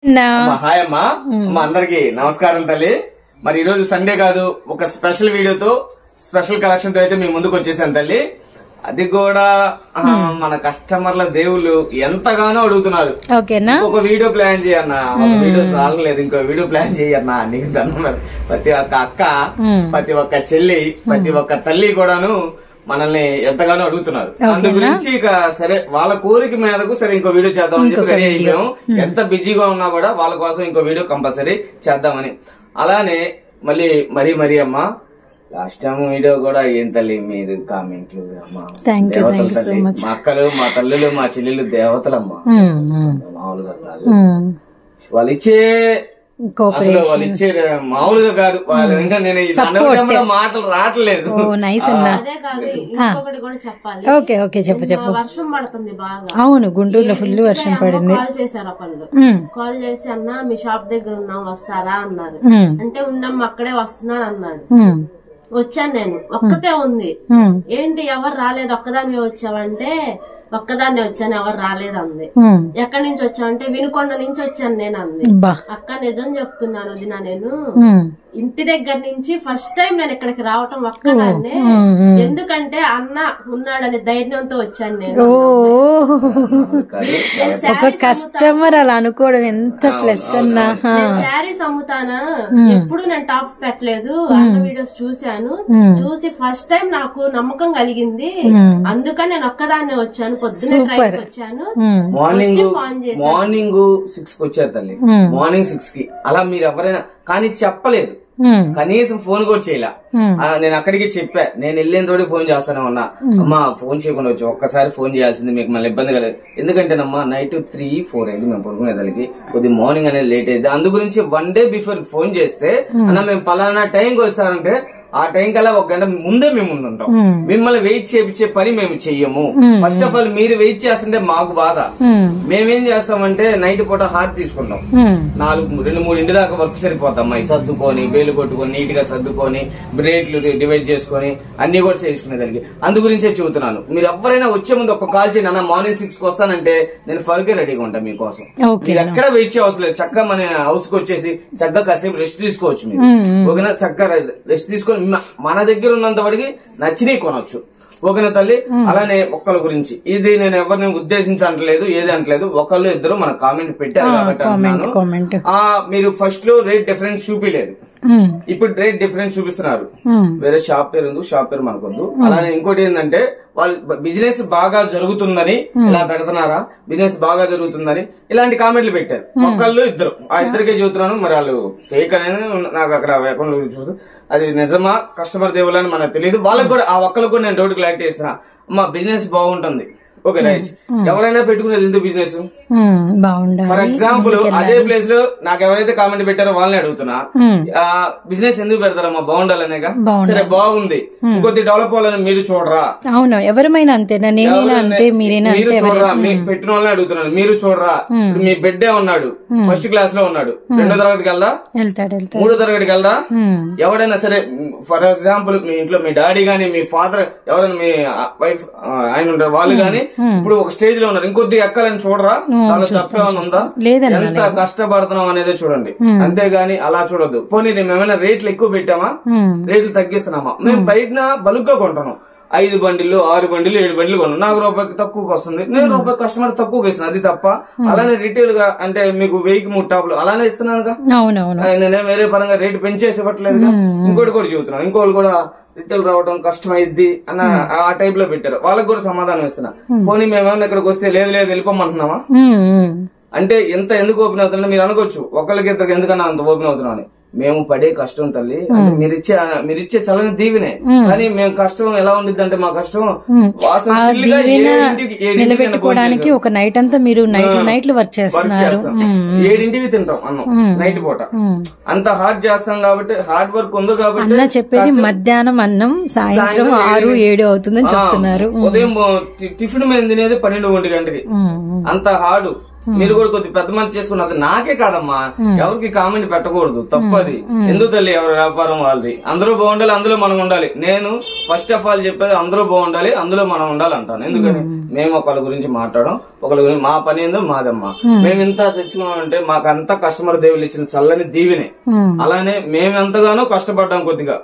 Hi అమ్మా. అందరికి నమస్కారం తల్లి. మరి ఈ రోజు సండే కాదు, ఒక స్పెషల్ వీడియోతో స్పెషల్ కలెక్షన్ తో అయితే మీ ముందుకు వచ్చేసాను తల్లి. అది కూడా మన కస్టమర్ల దేవుళ్ళు ఎంతగానో అడుగుతున్నారు, ఒక వీడియో ప్లాన్ చేయన్నా, ఒక వీడియో చాలలేదు, ఇంకో వీడియో ప్లాన్ చేయన్నా. నీకు దండం. ప్రతి ఒక్క అక్క, ప్రతి ఒక్క చెల్లి, ప్రతి ఒక్క తల్లి కూడాను మనల్ని ఎంతగానో అడుగుతున్నారు. అందు గురించి ఇక సరే వాళ్ళ కోరిక మీదకు సరే ఇంకో వీడియో చేద్దామని చెప్పి రెడీ అయిపోయాము. ఎంత బిజీగా ఉన్నా కూడా వాళ్ళ కోసం ఇంకో వీడియో కంపల్సరీ చేద్దామని. అలానే మరీ అమ్మా, లాస్ట్ టైం వీడియో కూడా ఏం తల్లి మీరు కామెంట్లు అమ్మా, దేవతలు తల్లి. మా అక్కలు, మా తల్లులు, మా చెల్లెలు దేవతలమ్మా, మామూలుగా కాదు. వాళ్ళు ఇచ్చే వాళ్ళు ఇచ్చే మామూలుగా కాదు. నేను మాటలు రావట్లేదు. వర్షం పడుతుంది బాగా. అవును, గుంటూరులో ఫుల్ వర్షం పడింది. కాల్ చేశారు ఒకళ్ళు, కాల్ చేసి అన్న మీ షాప్ దగ్గర ఉన్నాం వస్తారా అన్నారు. అంటే ఉన్నాం అక్కడే వస్తున్నాను అన్నాడు. వచ్చాను నేను, ఒక్కతే ఉంది. ఏంటి ఎవరు రాలేదు, ఒక్కదాన్ని వచ్చావంటే ఒక్కదాన్ని వచ్చాను, ఎవరు రాలేదంది. ఎక్కడి నుంచి వచ్చావంటే వినుకొండ నుంచి వచ్చాను నేను అంది. అక్క నిజం చెప్తున్నాను దినా, నేను ఇంటి దగ్గర నుంచి ఫస్ట్ టైం నేను ఇక్కడికి రావటం ఒక్కదాన్నే. ఎందుకంటే అన్న ఉన్నాడని ధైర్యంతో వచ్చాను నేను. ఒక కస్టమర్ అలా అనుకోవడం ఎంత ప్లస్ అన్నా. శారీస్ అమ్ముతానా, ఎప్పుడు నేను టాప్స్ పెట్టలేదు. అన్న వీడియోస్ చూశాను, చూసి ఫస్ట్ టైం నాకు నమ్మకం కలిగింది. అందుకని నేను ఒక్కదాన్నే వచ్చాను. పొద్దున్నే ట్రైన్ వచ్చాను, మార్నింగ్ 6 కి వచ్చారు తల్లి. మార్నింగ్ 6 కి అలా మీరు ఎవరైనా కానీ చెప్పలేదు, కనీసం ఫోన్ కూడా చేయలే. నేను అక్కడికి చెప్పా, నేను వెళ్ళేంతోటి ఫోన్ చేస్తానే ఉన్నా. అమ్మా ఫోన్ చేయకుండా వచ్చి ఒక్కసారి ఫోన్ చేయాల్సింది, మీకు మళ్ళీ ఇబ్బంది కలదు. ఎందుకంటేనమ్మా నైట్ 3-4 అయింది మేము పడుకునేదానికి, కొద్ది మార్నింగ్ అనేది లేట్ అయింది. అందు గురించి 1 డే బిఫోర్ ఫోన్ చేస్తే అన్న మేము పలానా టైంకి వస్తారంటే ఆ టైం కల్లా 1 గంట ముందే మేము ముందుంటాం. మిమ్మల్ని వెయిట్ చేయించే పని మేము చెయ్యము. ఫస్ట్ ఆఫ్ ఆల్ మీరు వెయిట్ చేస్తుంటే మాకు బాధ. మేమేం చేస్తామంటే నైట్ పూట హార్ట్ తీసుకుంటాం. 2-3 ఇంటి దాకా వర్క్ సరిపోతాం. సర్దుకొని బేలు కొట్టుకొని నీట్ గా సర్దుకొని రేట్లు డివైడ్ చేసుకొని అన్ని కూడా చేసుకునేదానికి. అందు గురించే చెబుతున్నాను, మీరు ఎవరైనా వచ్చే ముందు ఒక కాల్ చేయండి. అన్న మార్నింగ్ 6 కి వస్తానంటే నేను ఫల్కే రెడీగా ఉంటాను మీకోసం. మీరు ఎక్కడ వెయిట్ చేయవలసిన లేదు. చక్కగా మన హౌస్ కి వచ్చేసి చక్కగా కాసేపు రెస్ట్ తీసుకోవచ్చు. మీరు ఓకేనా, చక్కగా రెస్ట్ తీసుకొని మన దగ్గర ఉన్నంత వరకు నచ్చినవి కొనవచ్చు. ఓకేనా తల్లి. అలానే ఒక్కల గురించి ఇది నేను ఎవరిని ఉద్దేశించి అంటలేదు, ఏది అంటలేదు. ఒకళ్ళు ఇద్దరు మన కామెంట్ పెట్టారు కాబట్టి అంటున్నాను. మీరు ఫస్ట్ లో రేట్ డిఫరెన్స్ చూపిలేదు, ఇప్పుడు రేట్ డిఫరెన్స్ చూపిస్తున్నారు. వేరే షాప్ పేరు ఉంది, షాప్ పేరు మనకొద్దు. అలానే ఇంకోటి ఏంటంటే వాళ్ళు బిజినెస్ బాగా జరుగుతుందని ఇలా పెడుతున్నారా, బిజినెస్ బాగా జరుగుతుందని ఇలాంటి కామెంట్లు పెట్టారు. ఒకళ్ళు ఇద్దరు, ఆ ఇద్దరికే చెబుతున్నాను. మరి వాళ్ళు ఫేక్ అనేది నాకు అక్కడ అకౌంట్ చూసి అది నిజమా కస్టమర్ దేవులని మనకు తెలియదు. వాళ్ళకి కూడా ఆ ఒక్కరికి కూడా నేను డౌట్ క్లారిటీ ఇస్తున్నా. మా బిజినెస్ బాగుంటుంది, ఓకే రైట్. ఎవరైనా పెట్టుకునేది ఎందుకు బిజినెస్ బాగుండాలి. ఫర్ ఎగ్జాంపుల్ అదే ప్లేస్ లో నాకు ఎవరైతే కామెంట్ పెట్టారో వాళ్ళని అడుగుతున్నా, బిజినెస్ ఎందుకు పెడతారమ్మా బాగుండాలనేగా. సరే బాగుంది, ఇంకొద్ది డెవలప్ అవ్వాలని మీరు చూడరా? అవును, ఎవరైనా అంతేనా, నేనైనా అంతే, మీరైనా మీరు చూడరా? మీకు పెట్టిన వాళ్ళని అడుగుతున్నాను, మీరు చూడరా? మీ బిడ్డే ఉన్నాడు, ఫస్ట్ క్లాస్ లో ఉన్నాడు, 2వ తరగతికి వెళ్దా, 3వ తరగతికి వెళ్దా? ఎవడైనా సరే ఫర్ ఎగ్జాంపుల్ మీ ఇంట్లో మీ డాడీ గాని మీ ఫాదర్ ఎవరైనా మీ వైఫ్ ఆయన ఉంటారు, వాళ్ళు గాని ఇప్పుడు ఒక స్టేజ్ లో ఉన్నారు, ఇంకొద్ది ఎక్కాలని చూడరా? దానిలో తప్పేమన్నా ఉందా? ఎంత కష్టపడుతున్నాం అనేది చూడండి, అంతేగాని అలా చూడొద్దు. పోనీ మేము ఏమైనా రేట్లు ఎక్కువ పెట్టామా, రేట్లు తగ్గిస్తున్నామా? మేము బయట బల్క్ గా కొంటున్నాం, 5 బండిలు 6 బండిలు 7 బండిలు కొన్నాం, నాకు రూపాయికి తక్కువకి వస్తుంది, నేను రూపాయి కస్టమర్ తక్కువగా ఇస్తున్నాను, అది తప్ప. అలానే రిటైల్ గా అంటే మీకు 1000కి 3 టాప్లు అలానే ఇస్తున్నానుగా, నేనే వేరే పరంగా రేటు పెంచేసి ఇవ్వట్లేదు. ఇంకోటి కూడా చెబుతున్నాను, ఇంకోటి కూడా రిటైల్ రావడం కష్టం అయింది అన్న ఆ టైప్ లో పెట్టారు, వాళ్ళకి కూడా సమాధానం ఇస్తున్నా. పోనీ మేమేమన్నా ఇక్కడికి వస్తే లేదు వెళ్ళిపోమంటున్నామా అంటే ఎంత ఎందుకు ఓపెన్ అవుతున్నా మీరు అనుకోవచ్చు, ఒకరికి ఇద్దరికి ఎందుకన్నా అంత ఓపెన్ అవుతున్నాం అని. మేము పడే కష్టం తల్లి, మీరిచ్చే చల్లని దీవినే. కానీ మేము కష్టం ఎలా ఉండిద్ది అంటే మా కష్టం నిలబెట్టుకోవడానికి ఒక నైట్ అంతా మీరు నైట్లు వర్క్ చేస్తున్నారు. 7ంటికి తింటాం అన్నం నైట్ పూట, అంత హార్డ్ చేస్తాం కాబట్టి, హార్డ్ వర్క్ ఉంది కాబట్టి. అన్న చెప్పేది మధ్యాహ్నం అన్నం సాయంత్రం 6-7 అవుతుందని చెప్తున్నారు. ఉదయం టిఫిన్ మేము తినేది 12-1 గంటకి, అంత హార్డ్. మీరు కూడా కొద్ది పెద్ద మంది చేసుకున్నది. నాకే కాదమ్మా, ఎవరికి కామెంట్ పెట్టకూడదు, తప్పది. ఎందుకు తల్లి, ఎవరి వ్యాపారం వాళ్ళది. అందరూ బాగుండాలి, అందులో మనం ఉండాలి. నేను ఫస్ట్ ఆఫ్ ఆల్ చెప్పేది అందరూ బాగుండాలి, అందులో మనం ఉండాలి అంటాను. ఎందుకని మేము ఒకళ్ళ గురించి మాట్లాడడం, ఒకళ్ళ గురించి మా పని ఏందో మాదమ్మా. మేము ఇంత తెచ్చుకున్నామంటే మాకంతా కస్టమర్ దేవుళ్ళు ఇచ్చిన చల్లని దీవెనే. అలానే మేము ఎంతగానో కష్టపడ్డాం. కొద్దిగా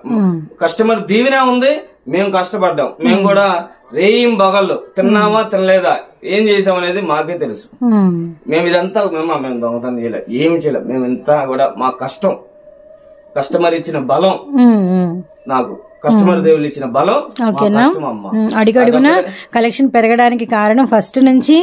కస్టమర్ దీవెనే ఉంది, మేము కష్టపడ్డాం. మేము కూడా రేయిం బగళ్ళు తిన్నామా తినలేదా ఏం చేసామనేది మాకే తెలుసు. మేము ఇదంతా మేము దొంగతనం చేయలేదు, ఏమి చేయలేదు. మేము ఇంత కూడా మా కస్టమర్ ఇచ్చిన బలం, నాకు కస్టమర్ దేవుళ్ళు ఇచ్చిన బలం. ఓకేనా, అడుగడుగున కలెక్షన్ పెరగడానికి కారణం ఫస్ట్ నుంచి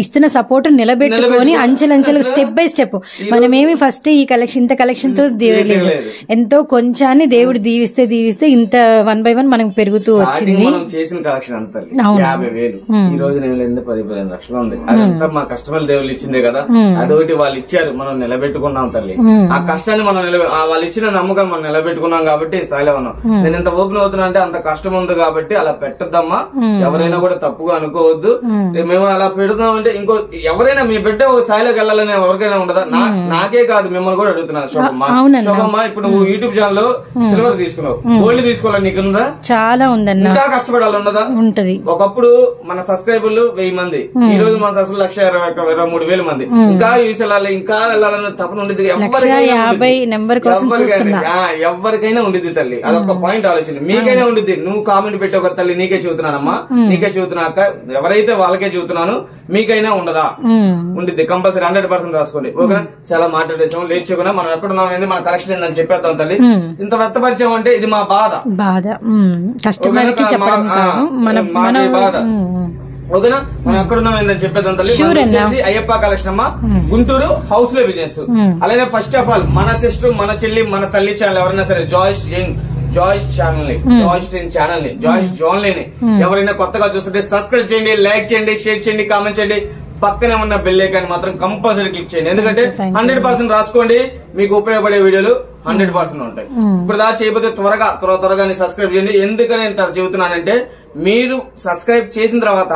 ఇస్తున్న సపోర్ట్ నిలబెట్టుకొని అంచెలంచెలు స్టెప్ బై స్టెప్. మనమేమి ఫస్ట్ ఈ కలెక్షన్ ఇంత కలెక్షన్ తో లేదు, ఎంతో కొంచాన్ని దేవుడు దీవిస్తే ఇంత 1 by 1 మనకు పెరుగుతూ వచ్చింది. చేసిన కలెక్షన్ అంతా 50,000. ఈ రోజు నేను 10-15 లక్షలు ఉంది. అదంతా మా కస్టమర్ దేవుళ్ళు ఇచ్చిందే కదా. అదొకటి వాళ్ళు ఇచ్చారు, మనం నిలబెట్టుకున్నాం తల్లి. ఆ కష్టాన్ని మనం వాళ్ళు ఇచ్చిన నమ్మకం మనం నిలబెట్టుకున్నాం కాబట్టి స్థాయిలో ఉన్నాం. నేను ఎంత ఓపెన్ అవుతున్నా అంటే అంత కష్టం ఉంది కాబట్టి అలా పెట్టద్దమ్మా. ఎవరైనా కూడా తప్పుగా అనుకోవద్దు. మేము అలా పెడుతున్నాం అంటే ఇంకో ఎవరైనా మీ బిడ్డ ఒక స్థాయిలోకి వెళ్ళాలని ఎవరికైనా ఉండదా? నాకే కాదు, మిమ్మల్ని కూడా అడుగుతున్నాను. శోభమ్మ, ఇప్పుడు నువ్వు యూట్యూబ్ ఛానల్ లో సిల్వర్ తీసుకున్నావు, గోల్డ్ తీసుకోవాలని నీకుందా? చాలా ఉందన్న, ఇంకా కష్టపడాలి ఉండదా? ఉంటది. ఒకప్పుడు మన సబ్స్క్రైబర్లు 1000 మంది, ఈ రోజు మన సబ్స్క్రైబర్లు 1,23,000 మంది. ఇంకా యూస్ వెళ్ళాలి, ఇంకా వెళ్ళాలని తప్పన ఉండేది. ఎవరికైనా ఉండేది తల్లి. అదొక పాయింట్ ఆలోచన మీకైనా ఉండిద్ది. నువ్వు కామెంట్ పెట్టే ఒక తల్లి నీకే చెబుతున్నానమ్మా, నీకే చెబుతున్నాక ఎవరైతే వాళ్ళకే చెబుతున్నాను, మీకైనా ఉండదా? ఉండిద్ది కంపల్సరీ. 100% రాసుకోండి. ఓకేనా? చాలా మాట్లాడేసాం, లేచుకున్నా మనం ఎక్కడున్నాం అనేది మన కలెక్షన్ ఏందని చెప్పేద్దాం తల్లి. ఇంత వ్యక్తపరిచాం అంటే ఇది మా బాధ. బాధ. ఓకేనా? మనం ఎక్కడున్నాం ఏందని చెప్పేద్దాం తల్లి. అయ్యప్ప కలెక్షన్ అమ్మా, గుంటూరు హౌస్ లో బిజినెస్. అలానే ఫస్ట్ ఆఫ్ ఆల్ మన సిస్టర్, మన చెల్లి, మన తల్లి ఛానల్ ఎవరైనా సరే జాయిస్ ఛానల్ ని, జాయిస్ జోన్ ని ఎవరైనా కొత్తగా చూస్తుంటే సబ్స్క్రైబ్ చేయండి, లైక్ చేయండి, షేర్ చేయండి, కామెంట్ చేయండి. పక్కనే ఉన్న బెల్ ఐకాన్ మాత్రం కంపల్సరీ క్లిక్ చేయండి. ఎందుకంటే 100% రాసుకోండి, మీకు ఉపయోగపడే వీడియోలు 100% ఉంటాయి. ఇప్పుడు దాకా చేయకపోతే త్వరగా సబ్స్క్రైబ్ చేయండి. ఎందుకని ఇంత చెబుతున్నానంటే మీరు సబ్స్క్రైబ్ చేసిన తర్వాత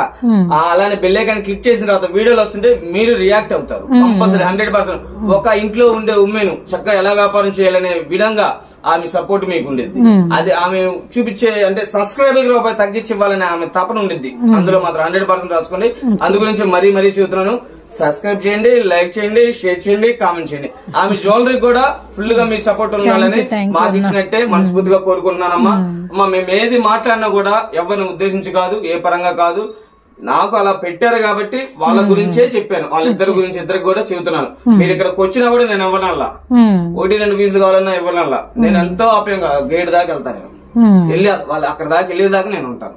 అలానే బెల్ ఐకాన్ క్లిక్ చేసిన తర్వాత వీడియోలు వస్తుంటే మీరు రియాక్ట్ అవుతారు కంపల్సరీ 100%. ఒక ఇంట్లో ఉండే ఉమ్మేను చక్కగా ఎలా వ్యాపారం చేయాలనే విధంగా ఆమె సపోర్ట్ మీకు ఉండేది. అది ఆమె చూపించే అంటే సబ్స్క్రైబర్ రూపాయి తగ్గించి ఇవ్వాలని ఆమె తపన ఉండేది. అందులో మాత్రం 100% రాసుకోండి. అందు గురించి మరీ చెబుతున్నాను. సబ్స్క్రైబ్ చేయండి, లైక్ చేయండి, షేర్ చేయండి, కామెంట్ చేయండి. ఆమె జ్యువెలరీ కూడా ఫుల్ గా మీ సపోర్ట్ ఉండాలని మాకు ఇచ్చినట్టే మనస్ఫూర్తిగా కోరుకుంటున్నానమ్మా. అమ్మా, మేము ఏది మాట్లాడినా కూడా ఎవరిని ఉద్దేశించి కాదు, ఏ పరంగా కాదు. నాకు అలా పెట్టారు కాబట్టి వాళ్ళ గురించే చెప్పాను. వాళ్ళిద్దరి గురించి ఇద్దరికి కూడా చెబుతున్నాను. మీరు ఇక్కడికి వచ్చినా కూడా నేను ఇవ్వనల్లా, 1-2 పీసులు కావాలన్నా ఇవ్వనల్లా. నేను ఎంతో ఆప్యంగా గేట్ దాకా వెళ్తాను. వెళ్ళి వాళ్ళు అక్కడ దాకా వెళ్ళేదాకా నేను ఉంటాను.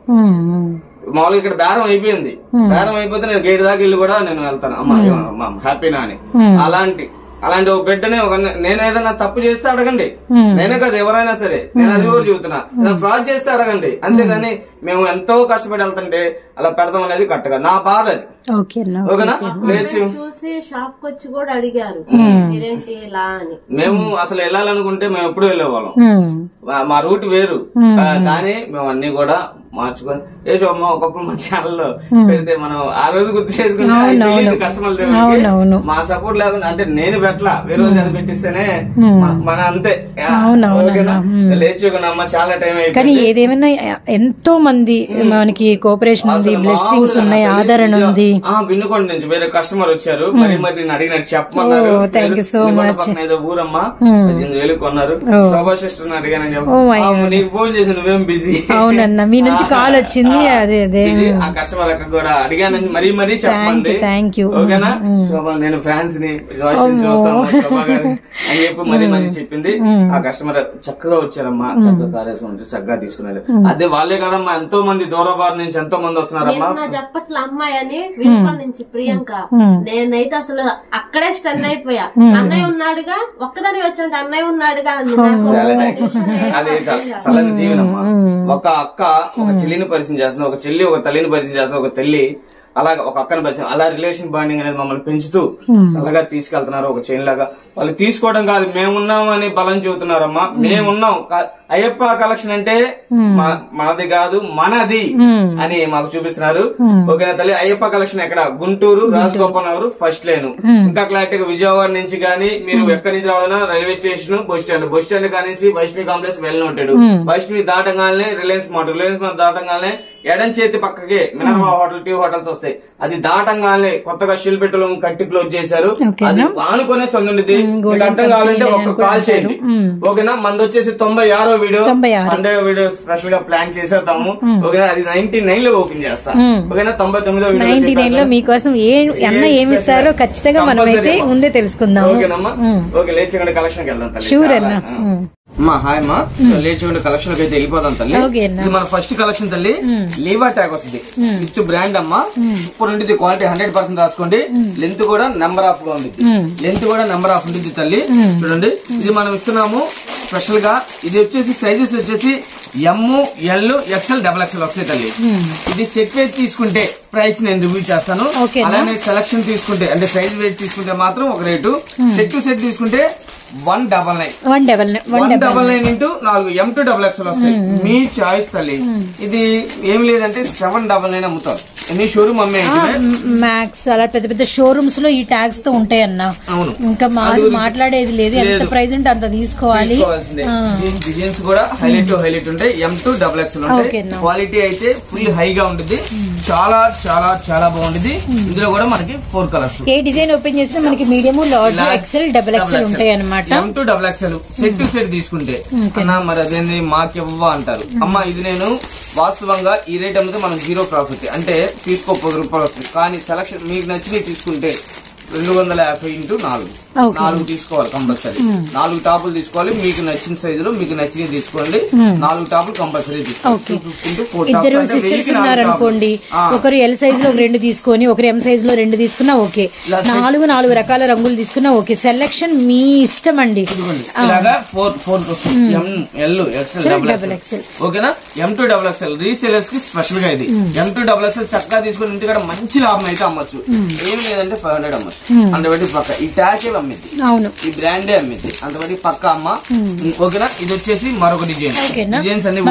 మామూలుగా ఇక్కడ బేరం అయిపోయింది, బేరం అయిపోతే నేను గేట్ దాకా వెళ్ళి కూడా నేను వెళ్తాను. అమ్మా హ్యాపీనా అని. అలాంటి ఒక బిడ్డని నేను ఏదైనా తప్పు చేస్తే అడగండి. నేనే కదా ఎవరైనా సరే, నేను అది కూడా చెబుతున్నా. ఫ్రాడ్ చేస్తే అడగండి. అంతేగాని మేము ఎంతో కష్టపడి వెళ్తుంటే అలా పెడతాం అనేది కరెక్ట్గా నా బాధ అది. ఓకేనా? చూసి షాప్ వచ్చి కూడా అడిగారు మీరేంటి ఇలా అని. మేము అసలు వెళ్ళాలనుకుంటే మేము ఎప్పుడు వెళ్ళేవాళ్ళం, మా రూట్ వేరు. కానీ మేము అన్ని కూడా మార్చుకొని ఏమో ఒకప్పుడు మా ఛానల్లో పెడితే మనం ఆ రోజు గుర్తు చేసుకుని కస్టమర్లు మా సపోర్ట్ లేకుండా అంటే నేను పెట్టలా, వేరే రోజు అది పెట్టిస్తేనే మన అంతే. లేచుకున్నామ్మా, చాలా టైం అయిపోయింది. కానీ ఏదేమైనా ఎంతో మంది మనకి కోఆపరేషన్ ఉంది, బ్లెస్సింగ్స్ ఉన్నాయి, ఆదరణ ఉంది. వినుకొండ నుంచి వేరే కస్టమర్ వచ్చారు, మరి నేను అడిగినట్టు చెప్పమన్నారు. Thank you so much. ఏదో ఊరమ్మా 18,000 కొన్నారు. శోభా సిస్టర్ అడిగానని చెప్పి నీకు ఫోన్ చేసి నువ్వేం బిజీ. అవునన్నా, మీ నుంచి కాల్ వచ్చింది. అదే ఆ కస్టమర్ అక్క కూడా అడిగానని మరీ చెప్పండి. Thank you. ఓకేనా? శోభా నేను ఫ్యాన్స్ ని చూస్తాను శోభా గారి అని చెప్పి మరీ చెప్పింది. ఆ కస్టమర్ చక్కగా వచ్చారమ్మా, చక్కగా కార్యక్రమం చక్కగా తీసుకున్నారు. అదే వాళ్ళే కదమ్మా, ఎంతో మంది దూరబారు నుంచి ఎంతో మంది వస్తున్నారమ్మా. చెప్పట్ల అమ్మాయి అని వినుకొండ నుంచి ప్రియాంక. నేనైతే అసలు అక్కడే స్టన్ అయిపోయా. అన్నయ్య ఉన్నాడుగా, ఒక్కదాని వచ్చాడు అన్నయ్య ఉన్నాడుగా. అదే చల్లని దీవెనమ్మా. ఒక అక్క ఒక చెల్లిని పరిచయం చేస్తుంది, ఒక చెల్లి ఒక తల్లిని పరిచయం చేస్తుంది, ఒక తల్లి అలాగా ఒక అక్కని పరిచయం, అలా రిలేషన్ బాండింగ్ అనేది మమ్మల్ని పెంచుతూ చల్లగా తీసుకెళ్తున్నారు. ఒక చైన్ లాగా వాళ్ళు తీసుకోవడం కాదు, మేమున్నాం అని బలం చెబుతున్నారమ్మా. మేమున్నాం, అయ్యప్ప కలెక్షన్ అంటే మనది కాదు మనది అని మాకు చూపిస్తున్నారు. ఓకేనా తల్లి? అయ్యప్ప కలెక్షన్ ఎక్కడ? Guntur, Rajagopal Nagar, first line. ఇంకా క్లారిటీగా విజయవాడ నుంచి గానీ మీరు ఎక్కడి నుంచి రావాలన్నా రైల్వే స్టేషన్, బస్ స్టాండ్ కాడి నుంచి వైష్ణవి కాంప్లెక్స్ వెళ్ళినట్టాడు. వైష్ణవి దాటంగానే రిలయన్స్ మార్ట్ దాటంగానే ఎడం చేతి పక్కకి మినర్వా హోటల్, టీ హోటల్స్ వస్తాయి. అది దాటంగానే కొత్తగా శిల్పెట్టలు కట్టి క్లోజ్ చేశారు. అది ఆనుకునే సందుంది. మీకు అర్థం కావాలంటే ఒక కాల్ చేయండి. ఓకేనా? మంది వచ్చేసి 96వ వీడియో, 100వ వీడియో స్పెషల్ గా ప్లాన్ చేసేద్దాము. ఓకేనా? అది 99 లో ఓపెన్ చేస్తా. ఓకేనా? 99వ వీడియో 99 లో మీకోసం అన్న ఏమిస్తారో ఖచ్చితంగా మనమైతే ముందే తెలుసుకుందాం. ఓకేనమ్మా? ఓకే, లేచి కలెక్షన్ కి వెళ్దాం తల్లి. షూర్ అన్న. హాయ్ అమ్మా, లేచి కలెక్షన్ అయితే వెళ్ళిపోదాం తల్లి. ఇది మన ఫస్ట్ కలెక్షన్ తల్లి. లీవా ట్యాగ్ వస్తుంది విత్ బ్రాండ్ అమ్మా. ఇప్పుడు ఉంటుంది క్వాలిటీ 100% రాసుకోండి. లెంత్ కూడా నెంబర్ ఆఫ్ గా ఉంటుంది. లెంత్ కూడా నెంబర్ ఆఫ్ ఉంటుంది తల్లి. చూడండి, ఇది మనం ఇస్తున్నాము స్పెషల్ గా. ఇది వచ్చేసి సైజెస్ వచ్చేసి ML, XL, XXL వస్తాయి తల్లి. ఇది సెట్ వైజ్ తీసుకుంటే ప్రైస్ నేను రివ్యూ చేస్తాను. అలానే సెలక్షన్ తీసుకుంటే అంటే సైజ్ వైజ్ తీసుకుంటే మాత్రం ఒక రేటు. సెట్ టు సెట్ తీసుకుంటే 199 ఇంటూ 4 M2XXL వస్తాయి. మీ చాయిస్ తల్లి. ఇది ఏం లేదంటే 799 అమ్ముతారు. ఎన్ని షోరూమ్ అమ్మే మ్యాక్స్ అలా పెద్ద పెద్ద షోరూమ్స్ లో ఈ ట్యాగ్స్ తో ఉంటాయి అన్న. ఇంకా మాట్లాడేది లేదు. ఎంత ప్రైస్ ఉంటే అంత తీసుకోవాలి. డిజైన్స్ కూడా హైలైట్ ఉంటాయి. M2XXL ఉంటాయి. క్వాలిటీ అయితే ఫుల్ హైగా ఉంటుంది. చాలా చాలా చాలా బాగుంటుంది. ఇందులో కూడా మనకి 4 కలర్స్. ఏ డిజైన్ ఓపెన్ చేసినా మనకి మీడియం, లార్జ్, XL, XXL ఉంటాయి అన్నమాట. M2XXL సెట్ టు సెట్ తీసుకుంటే అన్నా మరి అదేంది మాకివ్వ అంటారు. అమ్మా ఇది నేను వాస్తవంగా ఈ రేట్ అమ్మితే మనం 0 ప్రాఫిట్ అంటే తీసుకో 10 రూపాయలు వస్తుంది. కానీ సెలక్షన్ మీకు నచ్చినవి తీసుకుంటే 250 ఇంటూ 4 తీసుకోవాలి కంపల్సరీ. 4 టాపులు తీసుకోవాలి. మీకు నచ్చిన సైజులో మీకు నచ్చినవి తీసుకోండి. 4 టాపులు కంపల్సరీ తీసుకోవాలి. ఇద్దరు సిస్టర్స్ ఉన్నారనుకోండి, ఒకరు L సైజ్ లో 2 తీసుకొని ఒకరు M సైజ్ లో 2 తీసుకున్నా ఓకే. 4 రకాల రంగులు తీసుకున్నా ఓకే. సెలక్షన్ మీ ఇష్టం అండి. ఇలాగా 4 ML, XL, XXL. ఓకేనా? M2XXL రీసేలర్స్ కి స్పెషల్ గా ఇది. M2XXL చక్కగా తీసుకుని ఇంటికాడ మంచి లాభం అయితే అమ్మచ్చు. ఏం లేదంటే 500 అమ్మచ్చు. అంతబట్టి పక్క ఈ ట్యాగ్ అమ్మిద్ది, ఈ బ్రాండే అమ్మిద్ది. అంతబట్టి పక్క అమ్మ. ఓకేనా? ఇది వచ్చేసి మరొక డిజైన్స్ అన్ని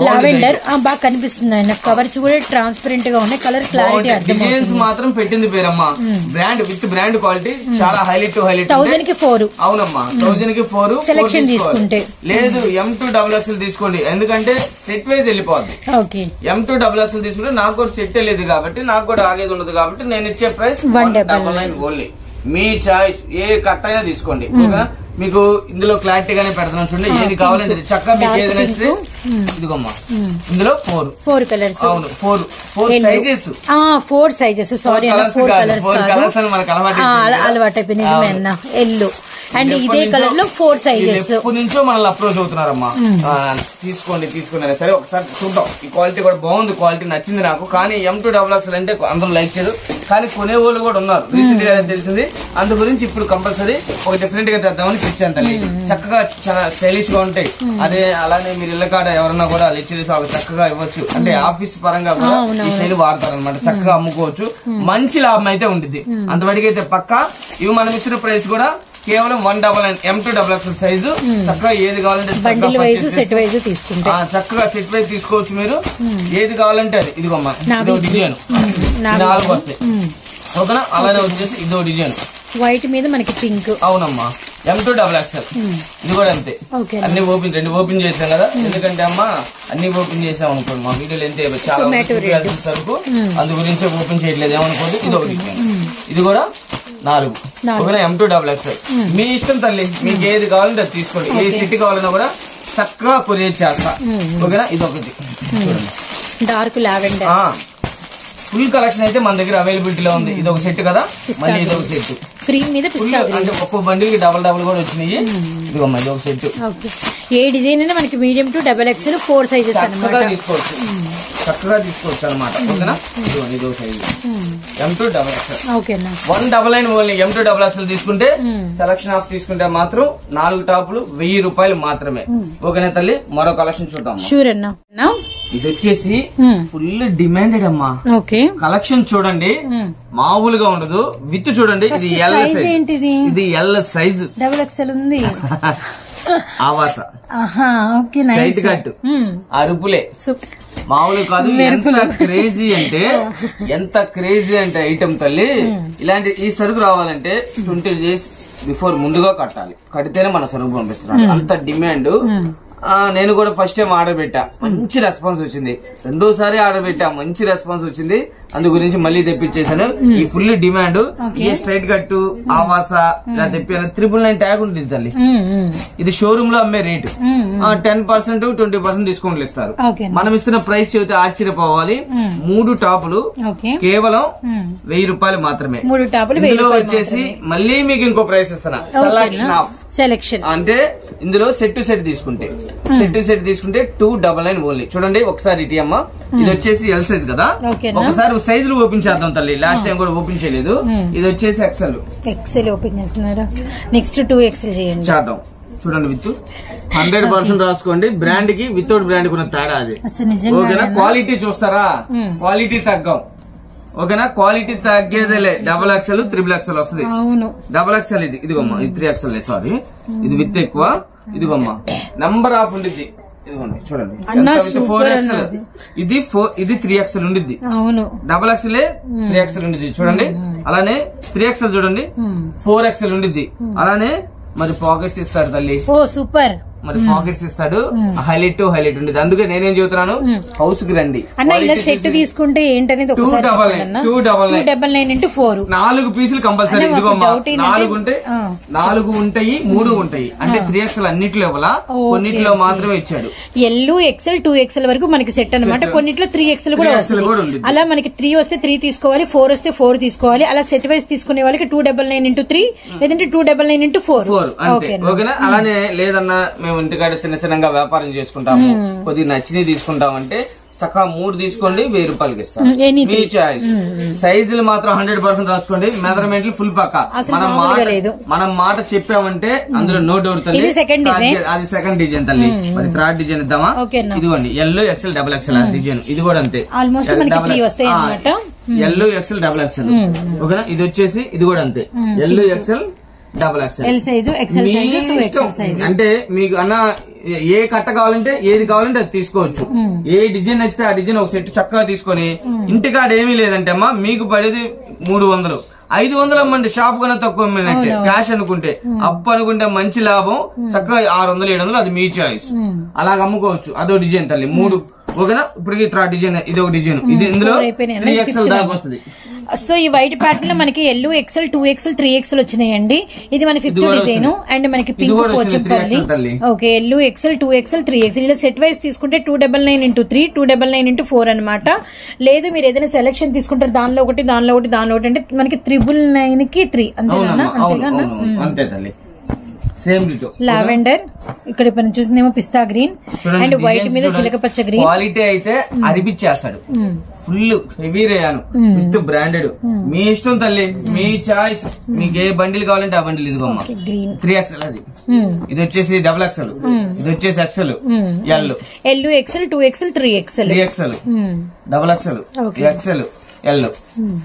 లావెండర్ బాగా కనిపిస్తుంది. ఆయన కవర్స్ కూడా ట్రాన్స్పరెంట్ గా ఉన్నాయి. కలర్ క్లారిటీ డిజైన్స్ మాత్రం పెట్టింది పేరమ్మా. బ్రాండ్ విత్ బ్రాండ్ క్వాలిటీ చాలా హైలైట్ 1000 కి 4. అవునమ్మా, 1000 కి 4 సెలక్షన్ తీసుకుంటే. లేదు M2XXL తీసుకోండి, ఎందుకంటే సెట్ వైజ్ వెళ్ళిపోద్ది. M2XXL తీసుకుంటే నాకు కూడా సెట్ లేదు కాబట్టి నాకు కూడా ఆగేది ఉండదు కాబట్టి నేను ఇచ్చే ప్రైస్ 199 ఓన్లీ. మీ చాయిస్ ఏ కట్ అయినా తీసుకోండి. మీకు ఇందులో క్లారిటీగానే పెడతాను. చూడండి, ఏది కావాలంటే చక్కగా మీకు ఏది నచ్చితే ఇదిగోమ్మా. ఇందులో 4 కలర్స్. అవును, 4 సైజెస్. 4 సైజెస్. సారీ అన్న, 4 కలర్స్ అని మనకు అలవాటు అయిపోయింది. ఎల్లో అండ్ ఇదే కలర్ లో 4 సైజెస్. ఎప్పటి నుంచో మనల్ని అప్రోచ్ అవుతున్నారమ్మా. తీసుకోండి సరే ఒకసారి చూద్దాం. ఈ క్వాలిటీ కూడా బాగుంది, క్వాలిటీ నచ్చింది నాకు. కానీ M2XXL అంటే అందరూ లైక్ చేయదు, కానీ కొనే వాళ్ళు కూడా ఉన్నారు. రీసెంట్ గా తెలిసింది. అందు గురించి ఇప్పుడు కంపల్సరీ ఒక డిఫరెంట్ గా తెద్దామని తెచ్చాను తల్లి. చక్కగా చాలా స్టైలిష్ గా ఉంటాయి. అదే అలానే మీరు ఇళ్ల కాడ ఎవరన్నా కూడా లెక్చరర్స్ చక్కగా ఇవ్వచ్చు. అంటే ఆఫీస్ పరంగా కూడా ఈ స్టైల్ వాడతారనమాట. చక్కగా అమ్ముకోవచ్చు. మంచి లాభం అయితే ఉంటుంది. అంతవరకు అయితే పక్క. ఇవి మనం ఇచ్చిన ప్రైస్ కూడా కేవలం 199 M2XXL సైజు. చక్కగా ఏది కావాలంటే సెట్ వైజ్ తీసుకుంటే చక్కగా సెట్ వైజ్ తీసుకోవచ్చు మీరు. ఏది కావాలంటే అది. ఇదిగోమ్మా, ఇదో డిజైన్ 4 వస్తాయి. ఓకేనా? అలానే వచ్చేసి ఇదో డిజైన్ వైట్ మీద మనకి పింక్. అవునమ్మా, M2XXL. ఇది కూడా అంతే. అన్ని రెండు ఓపెన్ చేసాం కదా. ఎందుకంటే అమ్మా అన్ని ఓపెన్ చేసాం అనుకోండి మా వీడియోలు ఎంత చాలా సరుకు, అందు గురించి ఓపెన్ చేయట్లేదు ఏమనుకోండి. ఇది ఒకటి, ఇది కూడా 4. ఓకేనా? M2XXL మీ ఇష్టం తల్లి. మీకు ఏది కావాలంటే అది తీసుకోండి. ఏ సెట్ కావాలన్నా కూడా చక్కగా కొరియర్ చేస్తా. ఓకేనా? ఇది ఒకటి డార్క్ లావెండర్ ఫుల్ కలెక్షన్ అయితే మన దగ్గర అవైలబిలిటీలో ఉంది. ఇది ఒక సెట్ కదా, మళ్ళీ ఇది ఒక సెట్. క్రీమ్ మీద అంటే ఒక్కో బండికి డబల్ కూడా వచ్చినాయి. ఇదిగోమ్మా, ఇది ఒక సెట్. ఏ డిజైన్ అయినా మనకి మీడియం టు XXL 4 సైజెస్ చక్కగా తీసుకోవచ్చు అనమాట. ఓకేనా? ఇది ఒక సైజ్. M2XXL. ఓకేనా 199 ఓన్లీ. M2XXL తీసుకుంటే సెలక్షన్ ఆఫ్ తీసుకుంటే మాత్రం 4 టాపులు 1000 రూపాయలు మాత్రమే. ఓకేనా తల్లి? మరో కలెక్షన్ చూద్దాం. షూర్ అన్నా. ఇది వచ్చేసి ఫుల్ డిమాండెడ్ అమ్మా. ఓకే కలెక్షన్ చూడండి మామూలుగా ఉండదు. విత్ చూడండి, ఇది ఎల్ సైజ్. ఏంటిది? ఇది ఎల్ సైజ్. XXL ఉంది. ఆవాస ఓకే స్ట్రైట్ కట్ అరుపులే మామూలు కాదు. ఎంత క్రేజీ అంటే ఐటమ్ తల్లి. ఇలాంటి ఈ సరుకు రావాలంటే 20 డేస్ బిఫోర్ ముందుగా కట్టాలి. కడితేనే మన సరుకు పంపిస్తున్నాడు. అంత డిమాండ్. నేను కూడా ఫస్ట్ టైం ఆర్డర్ పెట్టా, మంచి రెస్పాన్స్ వచ్చింది. రెండోసారి ఆర్డర్ పెట్టా, మంచి రెస్పాన్స్ వచ్చింది. అందు గురించి మళ్ళీ తెప్పించేసాను. ఈ ఫుల్ డిమాండ్. ఈ స్ట్రైట్ కట్టు ఆవాస ఇలా తెప్పాను. 999 ట్యాగ్ ఉంటుంది తల్లి. ఇది షోరూమ్ లో అమ్మే రేటు. 10% 20% డిస్కౌంట్లు ఇస్తారు. మనం ఇస్తున్న ప్రైస్ చెబితే ఆశ్చర్యపోవాలి. 3 టాపులు కేవలం 1000 రూపాయలు మాత్రమే. ఇందులో వచ్చేసి మళ్ళీ మీకు ఇంకో ప్రైస్ ఇస్తున్నా. సెలక్షన్ అంటే ఇందులో సెట్ టు సెట్ తీసుకుంటే 299 ఓన్లీ. చూడండి ఒకసారి ఇటీ అమ్మ. ఇది వచ్చేసి ఎల్ సైజ్ కదా. ఒకసారి సైజులు ఓపెన్ చేద్దాం తల్లి. లాస్ట్ టైం కూడా ఓపెన్ చేయలేదు. ఇది వచ్చేసి ఎక్సెల్ ఓపెన్ చేస్తున్నారు. నెక్స్ట్ 2XL చేద్దాం. చూడండి విత్ 100% రాసుకోండి. బ్రాండ్ కి వితౌట్ బ్రాండ్ ఉన్న తేడా అది. ఓకేనా? క్వాలిటీ చూస్తారా? క్వాలిటీ తగ్గం. ఓకేనా? క్వాలిటీ తగ్గేదేలే. XXL 3XL వస్తుంది. XXL ఇదిగోమ్మా. ఇది 3XL సారీ. ఇది విత్ ఎక్కువ. ఇదిగోమ్మా నంబర్ ఆఫ్ ఉండిద్ది. ఇదిగోండి చూడండి. 4XL ఇది 3XL ఉండిద్ది. XXL 3XL ఉండిద్ది. చూడండి. అలానే 3XL చూడండి 4XL ఉండిద్ది. అలానే మరి పాకెట్స్ ఇస్తాడు తల్లి. సూపర్. మరి పాకెట్స్ ఇస్తాడు. హైలైట్ టు హైలైట్ ఉండేది. అందుకే నేనేం చెబుతున్నాను, హౌస్ కి రండి. ఇలా సెట్ తీసుకుంటే ఏంటనేది 299 × 4 4 పీసులు కంపల్సరీ. ఇదిగో 4 ఉంటాయి 3 ఉంటాయి. అంటే 3XL అన్నిట్లో ఇవ్వాల, కొన్నిట్లో మాత్రమే ఇచ్చాడు. XL 2XL వరకు మనకి సెట్ అనమాట. కొన్నిట్లో 3XL కూడా వస్తుంది. అలా మనకి 3 వస్తే 3 తీసుకోవాలి, 4 వస్తే 4 తీసుకోవాలి. అలా సెట్ వైజ్ తీసుకునే వాళ్ళకి 299 × 3 లేదంటే 299 × 4. ఓకేనా? అలానే లేదన్నా మేము ఇంటికాడ చిన్న చిన్నగా వ్యాపారం చేసుకుంటాము, కొద్దిగా నచ్చినవి తీసుకుంటామంటే చక్కగా 3 తీసుకోండి, 1000 రూపాయలకి ఇస్తాం. మీ చాయిస్. సైజులు మాత్రం 100% రాసుకోండి. మెజర్మెంట్లు ఫుల్ పక్కా. మనం మాట చెప్పామంటే అందులో నో డౌట్ తల్లి. అది సెకండ్ డిజైన్ తల్లి. మరి థర్డ్ డిజైన్ ఇద్దామా? ఇదిగోండి LXL XXL డిజైన్. ఇది కూడా అంతే. LXL XXL. ఓకేనా? ఇది వచ్చేసి ఇది కూడా అంతే. LXL XXL. అంటే మీకు అన్న ఏ కట్ట కావాలంటే ఏది కావాలంటే అది తీసుకోవచ్చు. ఏ డిజైన్ నచ్చితే ఆ డిజైన్ ఒక సెట్ చక్కగా తీసుకొని ఇంటికాడ ఏమీ లేదంటే అమ్మా మీకు పడేది 300 500 అమ్మండి. షాప్ కన్నా తక్కువ అమ్మినట్టే. క్యాష్ అనుకుంటే, అప్పు అనుకుంటే మంచి లాభం. చక్కగా 600 700 అది మీ చాయిస్. అలాగ అమ్ముకోవచ్చు. అదో డిజైన్ తల్లి. 3 ఓకేనా? ఇప్పుడు థర్డ్ డిజైన్. ఇది ఒక డిజైన్. ఇది ఇందులో 3XL దాకా వస్తుంది. సో ఈ వైట్ ప్యాటర్న్ లో మనకి LXL 2XL 3XL వచ్చినాయండి. ఇది మన 5th డిజైన్. అండ్ మనకి pink Pochampally. Okay. LXL 2XL 3XL ఇలా సెట్ వైజ్ తీసుకుంటే 299 × 3 299 × 4 అనమాట. లేదు మీరు ఏదైనా సెలక్షన్ తీసుకుంటారు దానిలో ఒకటి అంటే మనకి 999 కి 3 అంతేనా? అంతే తల్లి. లావెండర్. ఇక్కడ మనం చూసిందేమో పిస్తా గ్రీన్ అండ్ వైట్ మీద చిలక పచ్చ గ్రీన్. క్వాలిటీ అయితే అరిపిచ్చేస్తాడు. Full heavy rayon with branded. మీ ఇష్టం తల్లి, మీ చాయిస్. మీకు ఏ బండిల్ కావాలంటే ఆ బండిల్. ఇదిగోమ్మా 3XL అది. ఇది వచ్చేసి XXL. ఇది వచ్చేసి XL LXL 2XL 3XL XXL L.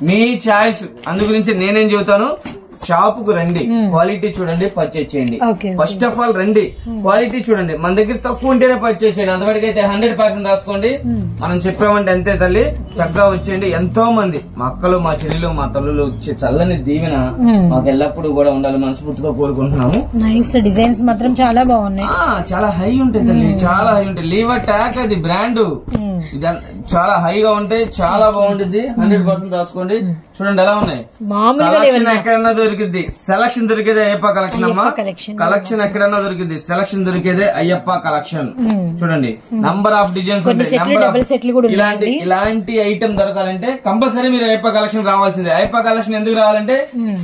మీ చాయిస్. అందు గురించి నేనేం చెబుతాను, షాప్ కు రండి, క్వాలిటీ చూడండి, పర్చేజ్ చేయండి. ఫస్ట్ ఆఫ్ ఆల్ రండి, క్వాలిటీ చూడండి. మన దగ్గర తక్కువ ఉంటేనే పర్చేజ్ చేయండి. అంతవరకు అయితే 100% రాసుకోండి. మనం చెప్పామంటే అంతే తల్లి. చక్కగా వచ్చేయండి. ఎంతో మంది మా అక్కలు, మా చెల్లెలు, మా తల్లులు వచ్చే చల్లని దీవెన మాకు ఎల్లప్పుడూ కూడా ఉండాలి మనస్ఫూర్తిగా కోరుకుంటున్నాము. నైస్ డిజైన్స్ మాత్రం చాలా బాగున్నాయి. చాలా హై ఉంటాయి తల్లి, చాలా హై ఉంటాయి. లీవర్ ట్యాక్ అది బ్రాండ్. చాలా హైగా ఉంటాయి, చాలా బాగుంటుంది. 100% రాసుకోండి. చూడండి ఎలా ఉన్నాయి. కలెక్షన్ ఎక్కడన్నా దొరికింది, సెలక్షన్ దొరికేదే అయ్యప్ప కలెక్షన్ అమ్మా. కలెక్షన్ ఎక్కడన్నా దొరికింది, సెలక్షన్ దొరికేదే అయ్యప్ప కలెక్షన్. చూడండి నంబర్ ఆఫ్ డిజైన్స్ ఉంటాయి. ఇలాంటి ఐటమ్ దొరకాలంటే కంపల్సరీ మీరు అయ్యప్ప కలెక్షన్ రావాల్సిందే. అయ్యప్ప కలెక్షన్ ఎందుకు రావాలంటే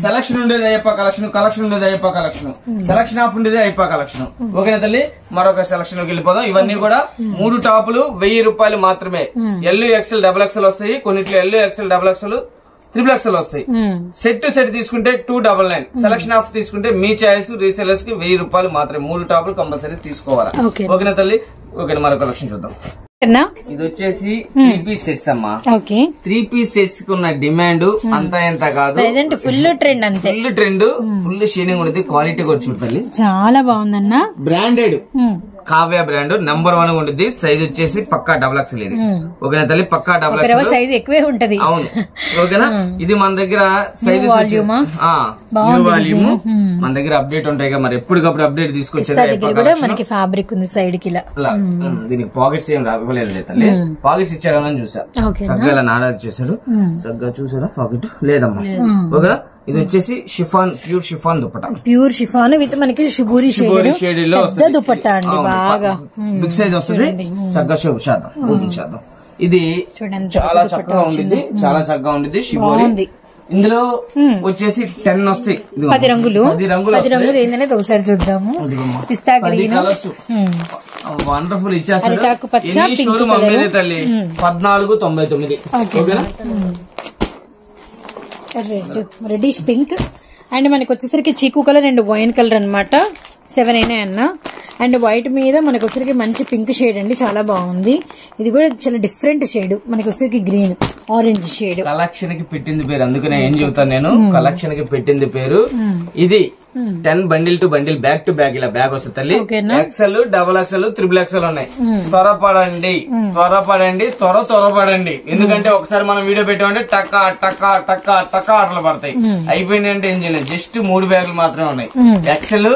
సెలక్షన్ ఉండేది అయ్యప్ప కలెక్షన్, కలెక్షన్ ఉండేది అయ్యప్ప కలెక్షన్, సెలక్షన్ ఆఫ్ ఉండేది అయ్యప్ప కలెక్షన్. ఓకేనా తల్లి? మరొక సెలక్షన్ లోకి వెళ్ళిపోదాం. ఇవన్నీ కూడా 3 టాపులు 1000 రూపాయలు మాత్రమే. LXL XXL వస్తాయి. కొన్నిట్లో LXL XXL 3XL వస్తాయి. సెట్ టు సెట్ తీసుకుంటే 299. సెలక్షన్ ఆఫ్ తీసుకుంటే మీ చాయిస్. రీసెలర్స్ కి 1000 రూపాయలు మాత్రమే. 3 టాపులు కంపల్సరీ తీసుకోవాలా. ఓకేనా తల్లి? ఓకే, మరో కలెక్షన్ చూద్దాం. ఇది వచ్చేసి 3 పీస్ సెట్స్ అమ్మా. 3 పీస్ సెట్స్ కు ఉన్న డిమాండ్ అంతా ఎంత కాదు, ఫుల్ ట్రెండ్. అంతే, ఫుల్ ట్రెండ్, ఫుల్ షైనింగ్ ఉంటుంది. క్వాలిటీ కూడా చూడాలి, చాలా బాగుందన్న. బ్రాండెడ్ కావ్య బ్రాండ్ నంబర్ 1 ఉంటుంది. సైజ్ వచ్చేసి పక్కా XXL ఇది. ఓకేనా తల్లి? పక్కా XXL సైజ్ ఎక్కువే ఉంటది. అవును, ఓకేనా? ఇది మన దగ్గర సైజ్ వాల్యూమ్ మన దగ్గర అప్డేట్ ఉంటాయి. మరి ఎప్పటికప్పుడు అప్డేట్ తీసుకొచ్చేది. మనకి ఫ్యాబ్రిక్ ఉంది సైడ్ కి. దీనికి పాకెట్స్ ఏం ఇవ్వలేదు తల్లి. పాకెట్స్ ఇచ్చాడని చూసా. చక్కగా ఇలా నాడాలు చేశాడు. చక్కగా చూసారా? పాకెట్ లేదమ్మా. ఓకేనా? ఇది వచ్చేసి chiffon, pure chiffon dupatta. Pure chiffon with మనకి షిబూరి షేడ్ లో దుపట్టా అండి. బాగా బిగ్ సైజ్ వస్తుంది. చక్కగా చూద్దాం, ఓపెన్ చేద్దాం. ఇది చాలా చక్కగా ఉంటుంది, చాలా చక్కగా ఉంటుంది. షిబూరి ఇందులో వచ్చేసి 10 వస్తాయి. 10 రంగులు. 10 రంగులు ఏంటనేది ఒకసారి చూద్దాము. పిస్తా గ్రీన్, వండర్ఫుల్ ఇచ్చేస్తారు. షోరూమ్ అమ్మేది తల్లి 1499. ఓకేనా? రెడ్డిష్ పింక్ అండ్ మనకి వచ్చేసరికి చీకు కలర్ అండ్ వైన్ కలర్ అన్నమాట. 7 అయినా అన్న. అండ్ వైట్ మీద మనకి వచ్చేసరికి మంచి పింక్ షేడ్ అండి, చాలా బాగుంది. ఇది కూడా చాలా డిఫరెంట్ షేడ్. మనకి వచ్చేసరికి గ్రీన్ ఆరెంజ్ షేడ్. కలెక్షన్ కి పెట్టింది పేరు, అందుకనే ఏం చెబుతాను నేను. కలెక్షన్ కి పెట్టింది పేరు. ఇది 10 bundle to bundle, back to back ఇలా బ్యాగ్ వస్తుంది తల్లి. XL, XXL, XXL ఉన్నాయి. త్వరపడండి, త్వరపడండి. ఎందుకంటే ఒకసారి మనం వీడియో పెట్టామంటే టక్కా టక్కా టక్కా టక్కా ఆటలు పడతాయి. అయిపోయింది అంటే ఏం చేయలేదు. జస్ట్ 3 బ్యాగులు మాత్రమే ఉన్నాయి. XL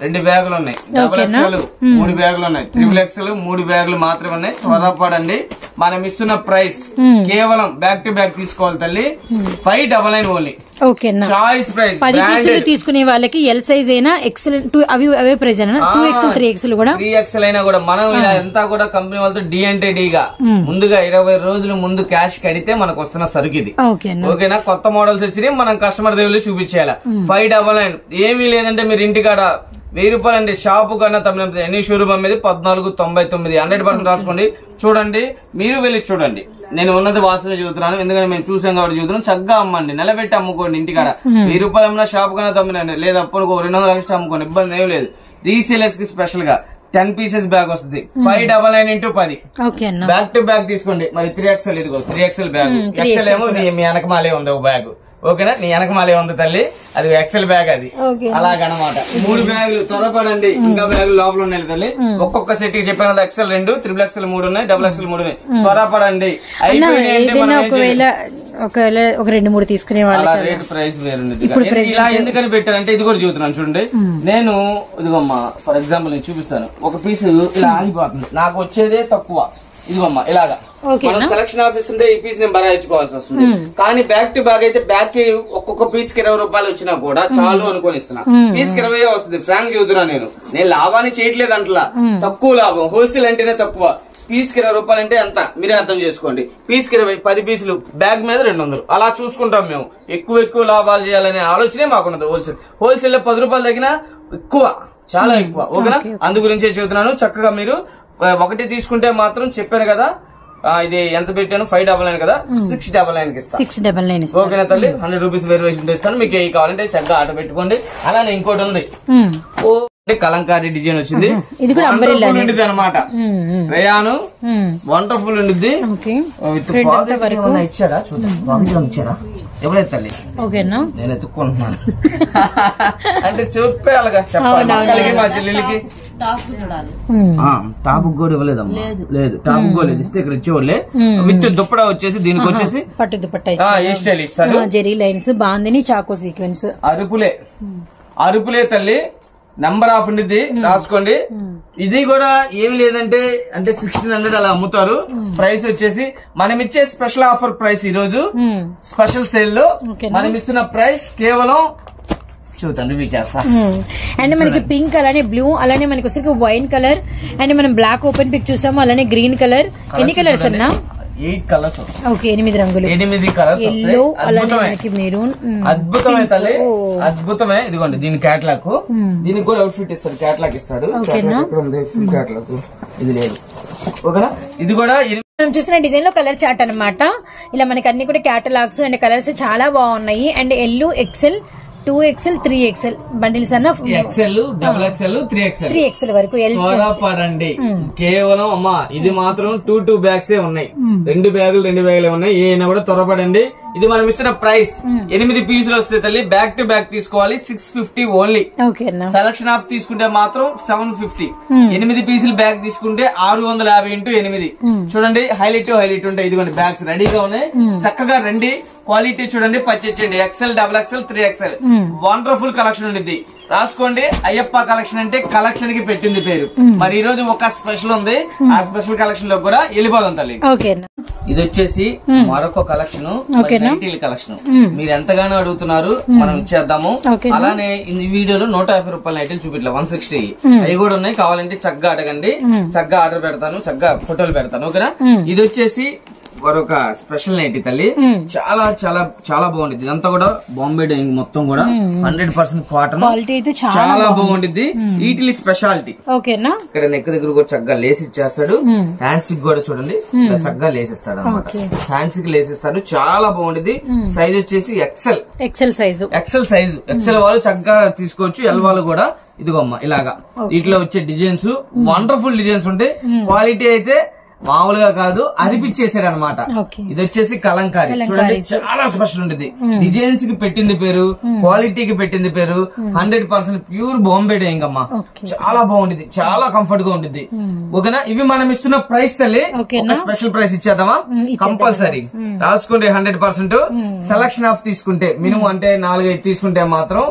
2 బ్యాగులు ఉన్నాయి. XXL 3 బ్యాగులు ఉన్నాయి. XXL 3 బ్యాగులు మాత్రమే ఉన్నాయి. త్వరపడండి. మనం ఇస్తున్న ప్రైస్ కేవలం బ్యాక్ టు బ్యాక్ తీసుకోవాలి తల్లి. 599 ఓన్లీ. ఓకేనా? Choice price. 10 పీసులు తీసుకునే వాళ్ళకి ఎల్ సైజ్ అయినా XL అవే ప్రైస్ అయినా 2XL 3XL కూడా 3XL అయినా కూడా మనం ఇలా ఎంత కూడా కంపెనీ వాళ్ళతో డి అంటే డీగా ముందుగా 20 రోజుల ముందు క్యాష్ కడితే మనకు వస్తున్న సరుకు ఇది. ఓకేనా? కొత్త మోడల్స్ వచ్చినాయి, మనం కస్టమర్ దేవుళ్ళు చూపించేయాలి. 599 ఏమీ లేదంటే మీరు ఇంటికాడ 1000 రూపాయలు అండి. షాపు కన్నా తమిళ ఎన్ని షోరూమ్ అమ్మేది 1499. 100% రాసుకోండి. చూడండి, మీరు వెళ్ళి చూడండి. నేను ఉన్నది వాసన చూస్తున్నాను, ఎందుకంటే మేము చూసాం కాబట్టి చూస్తున్నాం. చక్కగా అమ్మండి, నిలబెట్టి అమ్ముకోండి. ఇంటికాడ 1000 రూపాయలు అమ్మినా షాపు కన్నా తమ్మినండి, లేదా అప్పుడు 200 ఎక్స్ట్రా అమ్ముకోండి, ఇబ్బంది ఏం లేదు. రీసేలర్స్ కి స్పెషల్ గా 10 పీసెస్ బ్యాగ్ వస్తుంది. 599 into 10 బ్యాక్ టు బ్యాక్ తీసుకోండి. మరి 3XL ఇదిగో 3XL బ్యాగ్. XL ఏమో మీ వెనకమాలే ఉంది ఒక బ్యాగ్. ఓకేనా? నీ వెనకమాలే ఉంది తల్లి, అది XL బ్యాగ్. అది అలాగనమాట. 3 బ్యాగులు. త్వరపడండి, ఇంకా బ్యాగులు లోపల ఉన్నాయి తల్లి. ఒక్కొక్క సెట్ కి చెప్పాను కదా. XL 2, XXL 3 ఉన్నాయి, XXL 3 ఉన్నాయి. త్వరపడండి. ఒకవేళ ఒక 2-3 తీసుకునే వాళ్ళ రేట్ ప్రైస్ వేరుంది. ఇలా ఎందుకని పెట్టానంటే ఇది కూడా చూస్తున్నాను చూడండి. నేను ఇదిగోమ్మా ఫర్ ఎగ్జాంపుల్ నేను చూపిస్తాను. ఒక పీస్ ఇలా ఆగిపోతుంది, నాకు వచ్చేదే తక్కువ. ఇదిగోమ్మా ఇలాగా సెలక్షన్ ఆఫీస్ ఉంటే ఈ పీస్ నేను బరాయించుకోవాల్సి వస్తుంది. కానీ బ్యాక్ టు బ్యాగ్ అయితే బ్యాగ్ కి ఒక్కొక్క పీస్ కి 20 రూపాయలు వచ్చినా కూడా చాలు అనుకొని ఇస్తున్నా. పీస్ కి 20 వస్తుంది. ఫ్రాంక్ చెబుతున్నా నేను లాభాన్ని చేయట్లేదు అంటలా. తక్కువ లాభం. హోల్సేల్ అంటేనే తక్కువ. పీస్ కి 20 రూపాయలు అంటే ఎంత మీరే అర్థం చేసుకోండి. పీస్ కి 20, 10 పీసులు, బ్యాగ్ మీద 200 అలా చూసుకుంటాం మేము. ఎక్కువ లాభాలు చేయాలనే ఆలోచనే మాకున్నది. హోల్సేల్ లో 10 రూపాయలు తగ్గినా ఎక్కువ, చాలా ఎక్కువ. ఓకేనా? అందు గురించే చెబుతున్నాను. చక్కగా మీరు ఒకటి తీసుకుంటే మాత్రం చెప్పాను కదా, ఇది ఎంత పెట్టాను 599 కదా, 699 కి ఇస్తాను. 699. ఓకేనా తల్లి? 100 రూపీస్ వేరియేషన్ ఇస్తాను. మీకు ఏ కావాలంటే చక్కగా ఆట పెట్టుకోండి. అలానే ఇంకోటి ఉంది, కలంకారీ డిజైన్ వచ్చింది. ఇది కూడా అంబ్రెల్లా అనమాట. రేయాను వండర్ఫుల్ ఉండిద్ది. ఇచ్చారా చూద్దాం. ఇచ్చారా ఎవరైతే తల్లి? ఓకేనా? నేను ఎత్తుక్కుంటున్నాను అంటే చెప్పే అలాగా చెప్పాలి. మా చెల్లెలికి టాపు కూడా ఇవ్వలేదమ్మా. లేదు, టాపు కూడా లేదు. ఇస్తే ఇక్కడ ఇచ్చేవాళ్ళే. విత్ దుప్పడా వచ్చేసి దీనికి వచ్చేసి పట్టు దుప్పట్టా ఏ స్టైల్ ఇస్తారు. జెరీ లైన్స్, బాందిని, చాకో సీక్వెన్స్. అరుపులే తల్లి. నంబర్ ఆఫ్ ఉండిద్ది, రాసుకోండి. ఇది కూడా ఏమి లేదంటే 1600 అలా అమ్ముతారు. ప్రైస్ వచ్చేసి మనం ఇచ్చే స్పెషల్ ఆఫర్ ప్రైస్. ఈ రోజు స్పెషల్ సేల్ లో మనం ఇస్తున్న ప్రైస్ కేవలం చూద్దాం, రివ్యూ చేస్తా. అండ్ మనకి పింక్, అలానే బ్లూ, అలానే మనకి వచ్చేసరికి వైన్ కలర్, అండ్ మనం బ్లాక్ ఓపెన్ పిక్ చూసాము, అలానే గ్రీన్ కలర్. ఎన్ని కలర్స్ అన్నా? 8 కలర్స్. ఓకే, 8 రంగులు. 8 కలర్స్. ఎల్లో, అలానే మనకి మెరూన్. అద్భుతమే తల్లి, అద్భుతమే. ఇదిగోండి దీని క్యాట్లాగ్. దీనికి కూడా అవుట్ ఫిట్ ఇస్తాడు, క్యాట్లాగ్ ఇస్తాడు. క్యాట్లాగ్ ఇది లేదు. ఓకేనా? ఇది కూడా మనం చూసిన డిజైన్ లో కలర్ చార్ట్ అన్నమాట. ఇలా మనకి అన్ని కూడా క్యాటలాగ్స్ అండ్ కలర్స్ చాలా బాగున్నాయి. And L, XL, 2XL, 3XL bundles అన్న XL, XXL, 3XL వరకు పడండి. కేవలం అమ్మా ఇది మాత్రం 2 బ్యాగ్స్ ఉన్నాయి. 2 బ్యాగులు ఉన్నాయి. ఏమైనా కూడా త్వరపడండి. ఇది మనం ఇస్తున్న ప్రైస్ 8 పీసులు వస్తే తల్లి బ్యాక్ టు బ్యాక్ తీసుకోవాలి. 650 ఓన్లీ. సెలక్షన్ ఆఫ్ తీసుకుంటే మాత్రం 750. 8 పీసులు బ్యాగ్ తీసుకుంటే 650 ఇంటూ 8. చూడండి హైలైట్ ఉంటాయి. ఇదిగోండి బ్యాగ్స్ రెడీగా ఉన్నాయి. చక్కగా రండి. క్వాలిటీ చూడండి, పర్చేజ్ చేయండి. XL, XXL, 3XL wonderful collection ఉండిద్ది. రాసుకోండి. అయ్యప్ప కలెక్షన్ అంటే కలెక్షన్ కి పెట్టింది పేరు. మరి ఈ రోజు ఒక స్పెషల్ ఉంది. ఆ స్పెషల్ కలెక్షన్ లో కూడా వెళ్ళిపోదాం తల్లి. ఇది వచ్చేసి మరొక కలెక్షన్, నైటీల కలెక్షన్. మీరు ఎంతగానో అడుగుతున్నారు, మనం ఇచ్చేద్దాము. అలానే ఈ వీడియోలో 150 రూపాయల నైటీలు చూపిట్లా 160 అవి కూడా ఉన్నాయి. కావాలంటే చక్కగా అడగండి, చక్కగా ఆర్డర్ పెడతాను, చక్కగా ఫోటోలు పెడతాను. ఓకేనా. ఇది వచ్చేసి మరొక స్పెషల్ నైటీ తల్లి. చాలా చాలా చాలా బాగుంటుంది. ఇదంతా కూడా బాంబే డైయింగ్ మొత్తం కూడా 100% కాటన్. చాలా బాగుంటుంది. వీటి స్పెషాలిటీ ఇక్కడ నెక్ దగ్గర కూడా చక్కగా లేస్ ఇచ్చేస్తాడు. హ్యాండ్స్ కి కూడా చూడండి చక్కగా లేసిస్తాడు అనమాట. హ్యాండ్స్ కి లేసిస్తాడు. చాలా బాగుంటుంది. సైజ్ వచ్చేసి ఎక్సెల్ సైజు. ఎక్సెల్ వాళ్ళు చక్కగా తీసుకోవచ్చు. ఎల్ వాళ్ళు కూడా ఇదిగోమ్మ ఇలాగా వీటిలో వచ్చే డిజైన్స్ వండర్ఫుల్ డిజైన్స్ ఉంటాయి. క్వాలిటీ అయితే మామూలుగా కాదు, అరిపిచ్చేసాడు అనమాట. ఇది వచ్చేసి కలంకారీ. చూడండి చాలా స్పెషల్ ఉంటుంది. డిజైన్స్ కి పెట్టింది పేరు, క్వాలిటీకి పెట్టింది పేరు. 100% ప్యూర్ బాంబే డైయింగ్ అమ్మా. చాలా బాగుంటుంది, చాలా కంఫర్ట్ గా ఉంటుంది. ఓకేనా. ఇవి మనం ఇస్తున్న ప్రైస్ తల్లి స్పెషల్ ప్రైస్ ఇచ్చేద్దామా? కంపల్సరీ రాసుకోండి. 100% సెలక్షన్ ఆఫ్ తీసుకుంటే మినిమం అంటే 4-5 తీసుకుంటే మాత్రం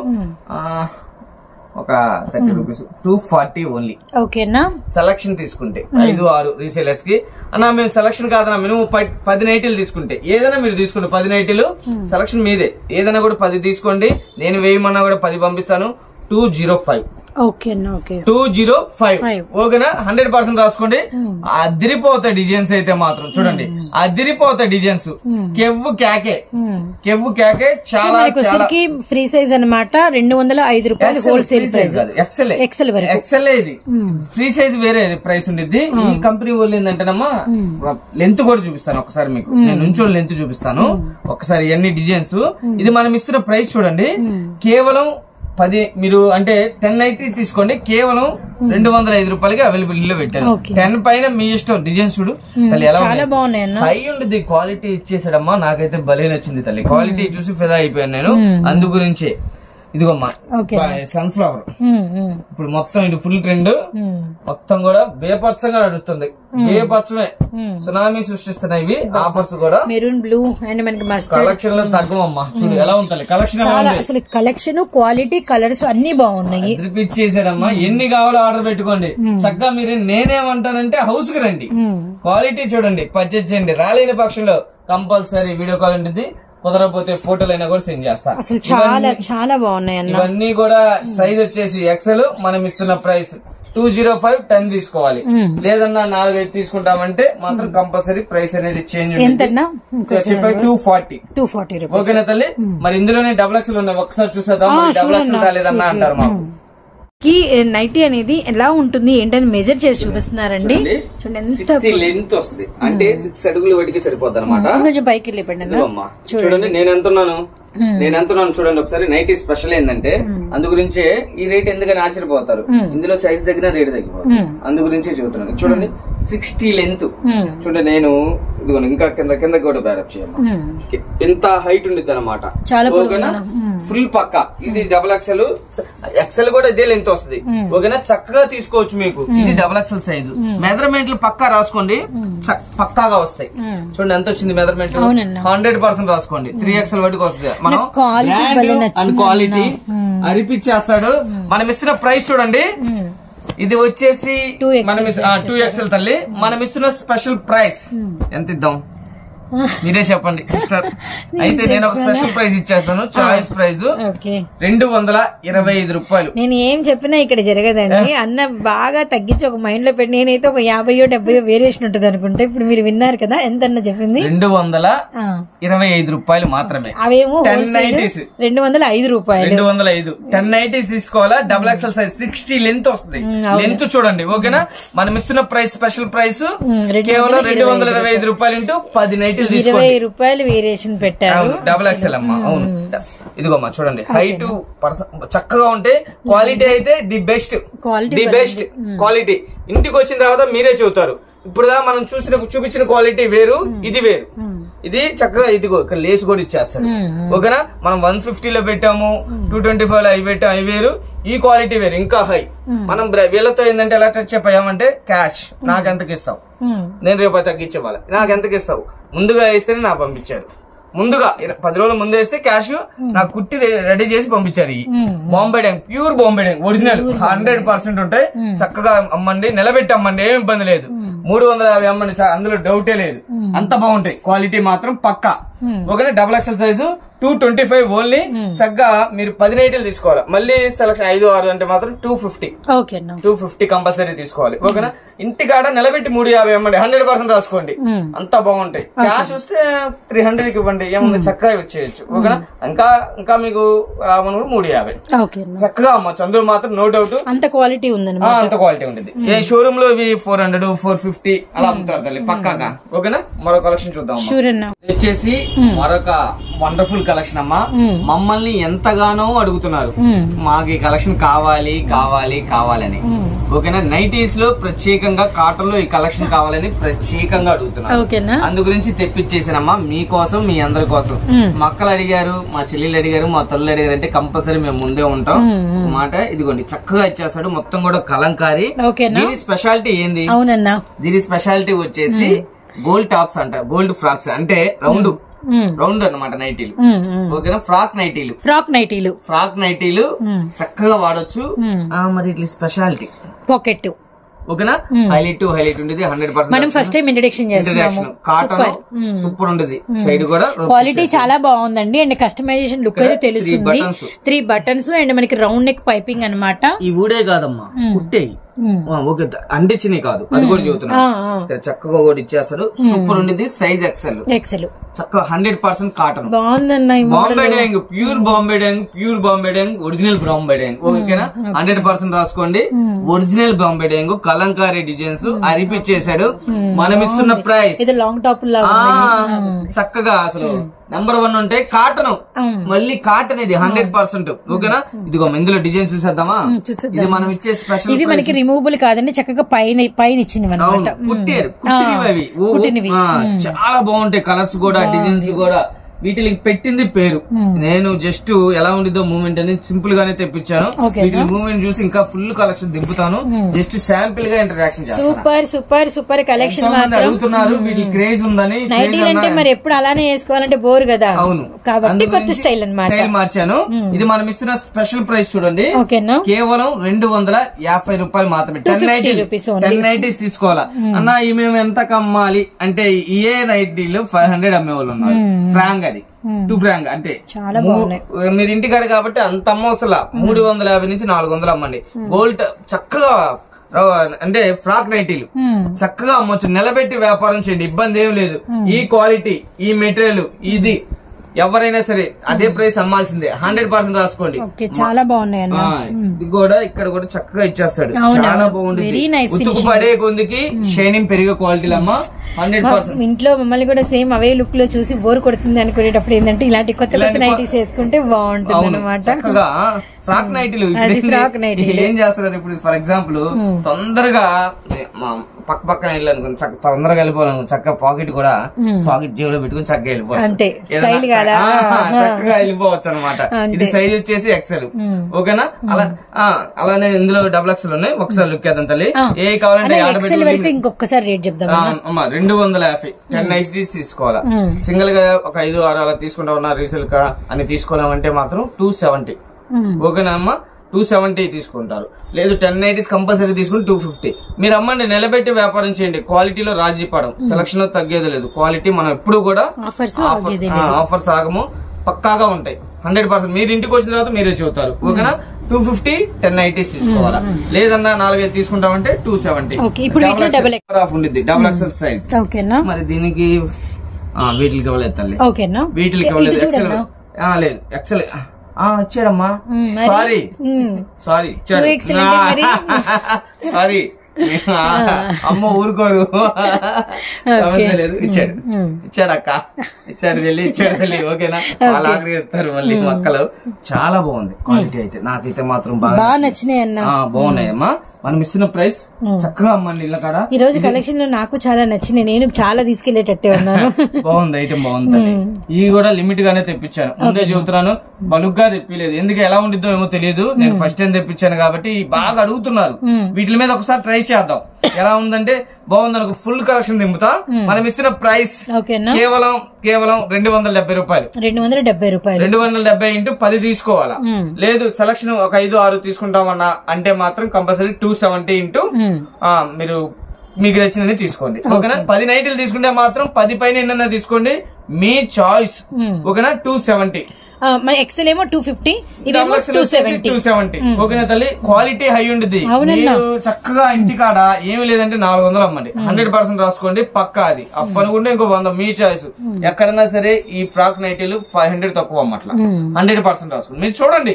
ఒక 30 రూపీస్ 240 ఓన్లీ. ఓకేనా. సెలక్షన్ తీసుకుంటే 5-6 రీసేలర్స్ కి అన్నా మేము సెలక్షన్ కాదన్నా మినిమం 10 నైటీలు తీసుకుంటే ఏదైనా మీరు తీసుకోండి. 10 నైటీలు సెలక్షన్ మీదే. ఏదైనా కూడా 10 తీసుకోండి. నేను వేయమన్నా కూడా 10 పంపిస్తాను. 205. 205. ఓకేనా. 100% రాసుకోండి. అదిరిపోతాయి డిజైన్స్ అయితే మాత్రం చూడండి, అదిరిపోతాయి డిజైన్స్. కెవ్వు కేకే చాలా ఫ్రీ సైజ్ అనమాట. 205 రూపాయలు హోల్సేల్ ప్రైస్. ఎక్సెల్ ఇది ఫ్రీ సైజ్ వేరే ప్రైస్ ఉండిద్ది. ఈ కంపెనీ వాళ్ళు ఏంటంటేనమ్మా లెంత్ కూడా చూపిస్తాను ఒకసారి మీకు. నేను నుంచో లెంత్ చూపిస్తాను ఒకసారి. ఇవన్నీ డిజైన్స్. ఇది మనం ఇస్తున్న ప్రైస్ చూడండి. కేవలం 10 మీరు అంటే 10 నైటీ తీసుకోండి. కేవలం 205 రూపాయలకి అవైలబిలిటీ లో పెట్టారు. 10 పైన మీ ఇష్టం. డిజైన్స్ చూడు తల్లి ఎలా హై ఉండదు. క్వాలిటీ ఇచ్చేసాడమ్మా. నాకైతే భలే నచ్చింది తల్లి. క్వాలిటీ చూసి ఫిదా అయిపోయాను నేను. అందు గురించే ఇదిగోమ్మా సన్ఫ్లవర్. ఇప్పుడు మొత్తం ఇది ఫుల్ ట్రెండ్. మొత్తం కూడా బేపచ్చంగా నడుస్తుంది. బేపచ్చమే సునామీ సృష్టిస్తున్నాయి ఇవి. ఆఫర్స్ కూడా మెరూన్ బ్లూ అండ్ మనకి కలెక్షన్ లో తగ్గమమ్మా. చూడు ఎలా ఉంటుంది కలెక్షన్. అసలు కలెక్షన్, క్వాలిటీ, కలర్స్ అన్ని బాగున్నాయి. రిపీట్ చేసాడమ్మా. ఎన్ని కావాలో ఆర్డర్ పెట్టుకోండి. చక్కగా మీరు నేనేమంటానంటే హౌస్ కి రండి. క్వాలిటీ చూడండి, పర్చేజ్ చేయండి. రాలేని పక్షంలో కంపల్సరీ వీడియో కాల్ ఉంటుంది. కుదరకపోతే ఫోటోలు అయినా కూడా సెండ్ చేస్తా. అసలు చాలా చాలా బాగున్నాయి. ఇవన్నీ కూడా సైజ్ వచ్చేసి ఎక్సెల్. మనం ఇస్తున్న ప్రైస్ 205. 10 తీసుకోవాలి. లేదన్నా 4-5 తీసుకుంటామంటే మాత్రం కంపల్సరీ ప్రైస్ అనేది చేంజ్ ఉంటుంది. 240. ఓకేనా తల్లి. మరి ఇందులోనే XXL ఉన్నాయి. ఒకసారి చూసేద్దాం. XXL రాలేదన్నా అంటారు మాకు. కి నైటీ అనేది ఎలా ఉంటుంది ఏంటని మెజర్ చేసి చూపిస్తున్నారండి. చూడండి లెంత్ వస్తుంది అంటే 6 అడుగులు వాటికి సరిపోద్ది అనమాట. కొంచెం పైకి వెళ్ళిపోండి. చూడండి నేను ఎంతున్నాను చూడండి ఒకసారి. నైటీ స్పెషల్ ఏంటంటే అందు గురించే ఈ రేట్ ఎందుకని ఆశ్చర్యపోతారు. ఇందులో సైజ్ దగ్గర రేట్ తగ్గిపోతుంది. అందు గురించే చూస్తున్నాను. చూడండి 60 లెంత్. చూడండి నేను ఇదిగోండి ఇంకా కింద కూడా బ్యారప్ చేయమ్మా. ఎంత హైట్ ఉండిద్ది అనమాట. ఓకేనా. ఫుల్ పక్క. ఇది XXL కూడా ఇదే లెంత్ వస్తుంది. ఓకేనా. చక్కగా తీసుకోవచ్చు మీకు. ఇది XXL సైజు. మెజర్మెంట్లు పక్కా రాసుకోండి. పక్కాగా వస్తాయి. చూడండి ఎంత వచ్చింది మెజర్మెంట్. 100% రాసుకోండి. 3XL వరకు వస్తుంది. మనం అండ్ క్వాలిటీ అరిపిచ్చేస్తాడు. మనం ఇస్తున్న ప్రైస్ చూడండి. ఇది వచ్చేసి మనం 2XL తల్లి. మనం ఇస్తున్న స్పెషల్ ప్రైస్ ఎంత ఇద్దాం? మీరే చెప్పండి సిస్టర్. అయితే నేను ఒక స్పెషల్ ప్రైస్ ఇచ్చేస్తాను. చాయిస్ ప్రైస్ ఓకే 225 రూపాయలు. నేను ఏం చెప్పినా ఇక్కడ జరగదండి. అన్న బాగా తగ్గించి ఒక మైండ్ లో పెట్టి నేనైతే ఒక 50-70 వేరియేషన్ ఉంటుంది అనుకుంటా. ఇప్పుడు మీరు విన్నారు కదా ఎంత అన్న చెప్పింది. 225 రూపాయలు మాత్రమే. అవేమో 205 రూపాయలు. 205 1090 తీసుకోవాలా. డబుల్ ఎక్స్ఎల్ సైజ్ 60 లెంత్ వస్తుంది. లెంత్ చూడండి ఓకేనా. మనం ఇస్తున్న ప్రైస్ స్పెషల్ ప్రైస్ కేవలం 225 రూపాయలు ఇంటూ 10 నైటీలు తీసుకోండి. 20 రూపాయలు వేరియేషన్ పెట్టారు. డబుల్ ఎక్స్ఎల్ అమ్మా. అవును ఇదిగోమ్మా చూడండి. హైట్ చక్కగా ఉంటే క్వాలిటీ అయితే ది బెస్ట్ క్వాలిటీ. ఇంటికి వచ్చిన తర్వాత మీరే చెబుతారు. ఇప్పుడు మనం చూపించిన క్వాలిటీ వేరు, ఇది వేరు. ఇది చక్కగా ఇదిగో ఇక్కడ లేస్ కూడా ఇచ్చేస్తారు ఓకేనా. మనం 150 లో పెట్టాము, 225 లో అవి పెట్టాము, అవి వేరు. ఈ క్వాలిటీ వేరు, ఇంకా హై. మనం వీళ్ళతో ఏంటంటే ఎలా టచ్ చెప్పామంటే క్యాష్ నాకెంతకి ఇస్తావు, నేను రేపు తగ్గించేవాళ్ళ నాకెంతకి ఇస్తావు, ముందుగా వేస్తేనే నాకు పంపించారు. ముందుగా 10 రోజుల ముందు వేస్తే క్యాష్ నాకు కుట్టి రెడీ చేసి పంపించారు. Bombay dyeing pure Bombay dyeing original 100% ఉంటాయి. చక్కగా అమ్మండి, నిలబెట్టి అమ్మండి, ఏమి ఇబ్బంది లేదు. 350 అమ్మండి, అందులో డౌటే లేదు. అంత బాగుంటాయి. క్వాలిటీ మాత్రం పక్కా ఓకేనా. Double XL size 225 only. చక్కగా మీరు 10 నైటీలు తీసుకోవాలి. మళ్ళీ సెలక్షన్ 5-6 అంటే మాత్రం 250 కంపల్సరీ తీసుకోవాలి ఓకేనా. ఇంటికాడ నిలబెట్టి 350 అమ్మండి, 100% రాసుకోండి. అంతా బాగుంటాయి. క్యాష్ వస్తే 300 ఇవ్వండి, ఏమన్నా చక్కగా వచ్చేయచ్చు ఓకేనా. ఇంకా మీకు 350 చక్కగా అమ్మచ్చు. అందులో మాత్రం నో డౌట్ అంత క్వాలిటీ ఉందండి. అంత క్వాలిటీ ఉంటుంది. ఏ షోరూమ్ లో ఇవి 400-450 అలా అమ్ముతారు తల్లి పక్కాగా ఓకేనా. మరో కలెక్షన్ చూద్దాం. వచ్చేసి మరొక వండర్ఫుల్ కలెక్షన్ అమ్మా. మమ్మల్ని ఎంతగానో అడుగుతున్నారు మాకు ఈ కలెక్షన్ కావాలి కావాలి కావాలని ఓకేనా. నైటీస్ లో ప్రత్యేకంగా కాటన్ లో ఈ కలెక్షన్ కావాలని ప్రత్యేకంగా అడుగుతున్నారు. అందు గురించి తెప్పించేసానమ్మా మీకోసం, మీ అందరి కోసం. మా అక్కలు అడిగారు, మా చెల్లెలు అడిగారు, మా తల్లులు అడిగారు అంటే కంపల్సరీ మేము ముందే ఉంటాం మాట. ఇదిగోండి చక్కగా ఇచ్చేస్తాడు. మొత్తం కూడా కలంకారీ. దీని స్పెషాలిటీ ఏంది? దీని స్పెషాలిటీ వచ్చేసి గోల్డ్ టాప్స్ అంట, గోల్డ్ ఫ్రాక్స్ అంటే రౌండ్ అన్నమాట నైటీలు ఓకేనా. ఫ్రాక్ నైటీలు చక్కగా వాడొచ్చు. మరి ఇట్లా స్పెషాలిటీ పాకెట్ ఓకేనా. హైలైట్ ఉండేది 100%. మనం ఫస్ట్ టైం ఇంట్రడక్షన్ చేస్తున్నాము. కాటన్ సూపర్ ఉండేది. సైడ్ కూడా క్వాలిటీ చాలా బాగుందండి. అండ్ కస్టమైజేషన్ లుక్ అయితే తెలుస్తుంది. 3 బటన్స్ అండ్ మనకి రౌండ్ నెక్ పైపింగ్ అన్నమాట. ఈ ఊడే కాదమ్మా, కుట్టేయి ఓకే. అంటించినవి కాదు, అది కూడా చెబుతున్నా. చక్కగా కూడా ఇచ్చేస్తాడు. సూపర్ ఉండేది. సైజ్ ఎక్సెల్ చక్కగా 100% cotton. Bombay dyeing pure Bombay dyeing original Bombay dyeing ఓకేనా. 100% రాసుకోండి. Original Bombay dyeing Kalamkari designs అరిపిచ్చేసాడు. మనం ఇస్తున్న ప్రైస్ లాంగ్ టాప్ చక్కగా అసలు నెంబర్ 1 ఉంటే కాటన్. మళ్ళీ కాటన్ ఇది 100% ఓకేనా. ఇదిగో ఇందులో డిజైన్ చూసేద్దామా. ఇది మనం ఇచ్చే స్పెషల్. ఇది మనకి రిమూవబుల్ కాదండి, చక్కగా పైన ఇచ్చింది చాలా బాగుంటాయి. కలర్స్ కూడా డిజైన్స్ కూడా వీటికి పెట్టింది పేరు. నేను జస్ట్ ఎలా ఉండిదో మూమెంట్ అని సింపుల్ గానే తెప్పించాను. వీటి మూమెంట్ చూసి ఇంకా ఫుల్ కలెక్షన్ దింపుతాను. జస్ట్ శాంపిల్ గా ఇంటరాక్షన్ చేస్తాను. సూపర్ కలెక్షన్ అడుగుతున్నారు. వీటి క్రేజ్ ఉందని. నైటీలు అంటే మరి ఎప్పుడు అలానే వేసుకోవాలంటే బోర్ కదా. అవును, కాబట్టి కొత్త స్టైల్ అన్నమాట. మార్చాను. ఇది మనం ఇస్తున్న స్పెషల్ ప్రైస్ చూడండి. కేవలం 250 రూపాయలు మాత్రమే. 10 నైటీస్ తీసుకోవాలా అన్న. ఈ మేము ఎంత కమ్మాలి అంటే ఏ నైటీలు 500 అమ్మేవాళ్ళు ఉన్నారు. ఫ్రాంక్ అది 2 ఫ్రాంక్ అంటే మీరు ఇంటికాడ కాబట్టి అంత అమ్మవసలా. 350 నుంచి 400 అమ్మండి. గోల్డ్ చక్కగా అంటే ఫ్రాక్ నైటీలు చక్కగా అమ్మొచ్చు. నిలబెట్టి వ్యాపారం చేయండి, ఇబ్బంది ఏం లేదు. ఈ క్వాలిటీ, ఈ మెటీరియల్, ఇది ఎవరైనా సరే అదే ప్రైస్ అమ్మాల్సిందే. 100% రాసుకోండి. చాలా బాగున్నాయి. ఇది కూడా ఇక్కడ కూడా చక్కగా ఇచ్చేస్తాడు. చాలా బాగుంటుంది. ఉతుకు పడే కొందికి షైనింగ్ పెరిగే క్వాలిటీలు అమ్మా 100%. ఇంట్లో మమ్మల్ని కూడా సేమ్ అవే లుక్ లో చూసి బోర్ కొడుతుంది అనుకునేటప్పుడు ఏంటంటే ఇలాంటి కొత్త నైటీస్ వేసుకుంటే బాగుంటుంది అన్నమాట. చక్కగా ఫ్రాక్ నైటీలు ఏం చేస్తారు ఇప్పుడు ఫర్ ఎగ్జాంపుల్ తొందరగా పక్క పక్కన వెళ్ళాలనుకుని తొందరగా వెళ్ళిపోవాలను చక్కగా పాకెట్ కూడా పాకెట్ జేబులో పెట్టుకుని చక్కగా వెళ్ళిపోవచ్చు. చక్కగా వెళ్ళిపోవచ్చు అనమాట. ఇది సైజ్ వచ్చేసి ఎక్సెల్ ఓకేనా. అలానే ఇందులో డబుల్ ఎక్సెల్ ఉన్నాయి. ఒకసారి లుక్ వేద్దాం తల్లి. ఏ కావాలంటే ఇంకొకసారి రేట్ చెప్తాం. 250 10 నైటీస్ తీసుకోవాలా. సింగిల్ గా ఒక 5-6 అలా తీసుకుంటా ఉన్నా రీసేల్ కా అని తీసుకోవాలంటే మాత్రం 270 ఓకేనా అమ్మా. 270 తీసుకుంటారు. లేదు 10 నైటీస్ కంపల్సరీ తీసుకుని 250. మీరు అమ్మండి, నిలబెట్టి వ్యాపారం చేయండి. క్వాలిటీలో రాజీ పడం, సెలక్షన్ లో తగ్గేది లేదు. క్వాలిటీ మనం ఎప్పుడు కూడా ఆఫర్స్ ఆగము, పక్కాగా ఉంటాయి 100%. మీరు ఇంటికి వచ్చిన తర్వాత మీరే చెబుతారు. ఓకేనా? 250 10 నైటీస్ తీసుకోవాలా, లేదన్నా 4-5 తీసుకుంటామంటే 270. ఆఫ్ ఉండిద్ది, డబుల్ ఎక్సెల్ సైజ్. మరి దీనికి వీటికి ఇవ్వలేదు తల్లి, వీటికి ఇవ్వలేదు. ఎక్సెల్ లేదు, ఎక్సెల్ ఇచ్చాడమ్మా. సారీ సారీ అమ్మ ఊరుకోరు. సమస్య లేదు, ఇచ్చాడు అక్క, ఇచ్చాడు వెళ్ళి, ఇచ్చాడు వెళ్ళి. ఓకేనా? వాళ్ళు ఆఖరి చెప్తారు మళ్ళీ మక్కలు. చాలా బాగుంది క్వాలిటీ అయితే, నాకైతే మాత్రం బాగా నచ్చినాయి అన్న. బాగున్నాయమ్మా. మనం ఇస్తున్న ప్రైస్ చక్కగా అమ్మండి ఇళ్ళ కాడ. ఈ రోజు కలెక్షన్ లో నాకు చాలా నచ్చినాయి, నేను చాలా తీసుకెళ్లేటట్టే ఉన్నాను. బాగుంది, ఐటమ్ బాగుంది. ఇవి కూడా లిమిట్ గానే తెప్పించాను, ముందే చెబుతున్నాను. బలుగ్గా తెప్పిలేదు, ఎందుకు ఎలా ఉండిద్దో ఏమో తెలియదు. నేను ఫస్ట్ టైం తెప్పించాను కాబట్టి బాగా అడుగుతున్నారు. వీటి మీద ఒకసారి ట్రై చేద్దాం. ఎలా ఉందంటే బాగుంది అనుకో, ఫుల్ కలెక్షన్ దింపుతా. మనం ఇస్తున్న ప్రైస్ కేవలం 270 రూపాయలు. 270 ఇంటూ 10 తీసుకోవాలా, లేదు సెలక్షన్ ఒక 5-6 తీసుకుంటామన్నా అంటే మాత్రం కంపల్సరీ 270 ఇంటూ మీరు మీకు నచ్చినవి తీసుకోండి. ఓకేనా? 10 నైట్లు తీసుకుంటే మాత్రం 10 పైన ఎన్నన్నా తీసుకోండి, మీ చాయిస్. ఓకేనా? 270. ఎక్సెల్ ఏమో 250, 270. ఓకేనా తల్లి? క్వాలిటీ హై ఉండిద్ది. చక్కగా ఇంటికాడ ఏమి లేదంటే 400 అమ్మండి, 100% రాసుకోండి పక్కా. అది అప్పనుకుంటే ఇంకో 100 మీ చాయిస్. ఎక్కడన్నా సరే ఈ ఫ్రాక్ నైటీలు 500 తక్కువ అమ్మట్లా, 100% రాసుకోండి. మీరు చూడండి,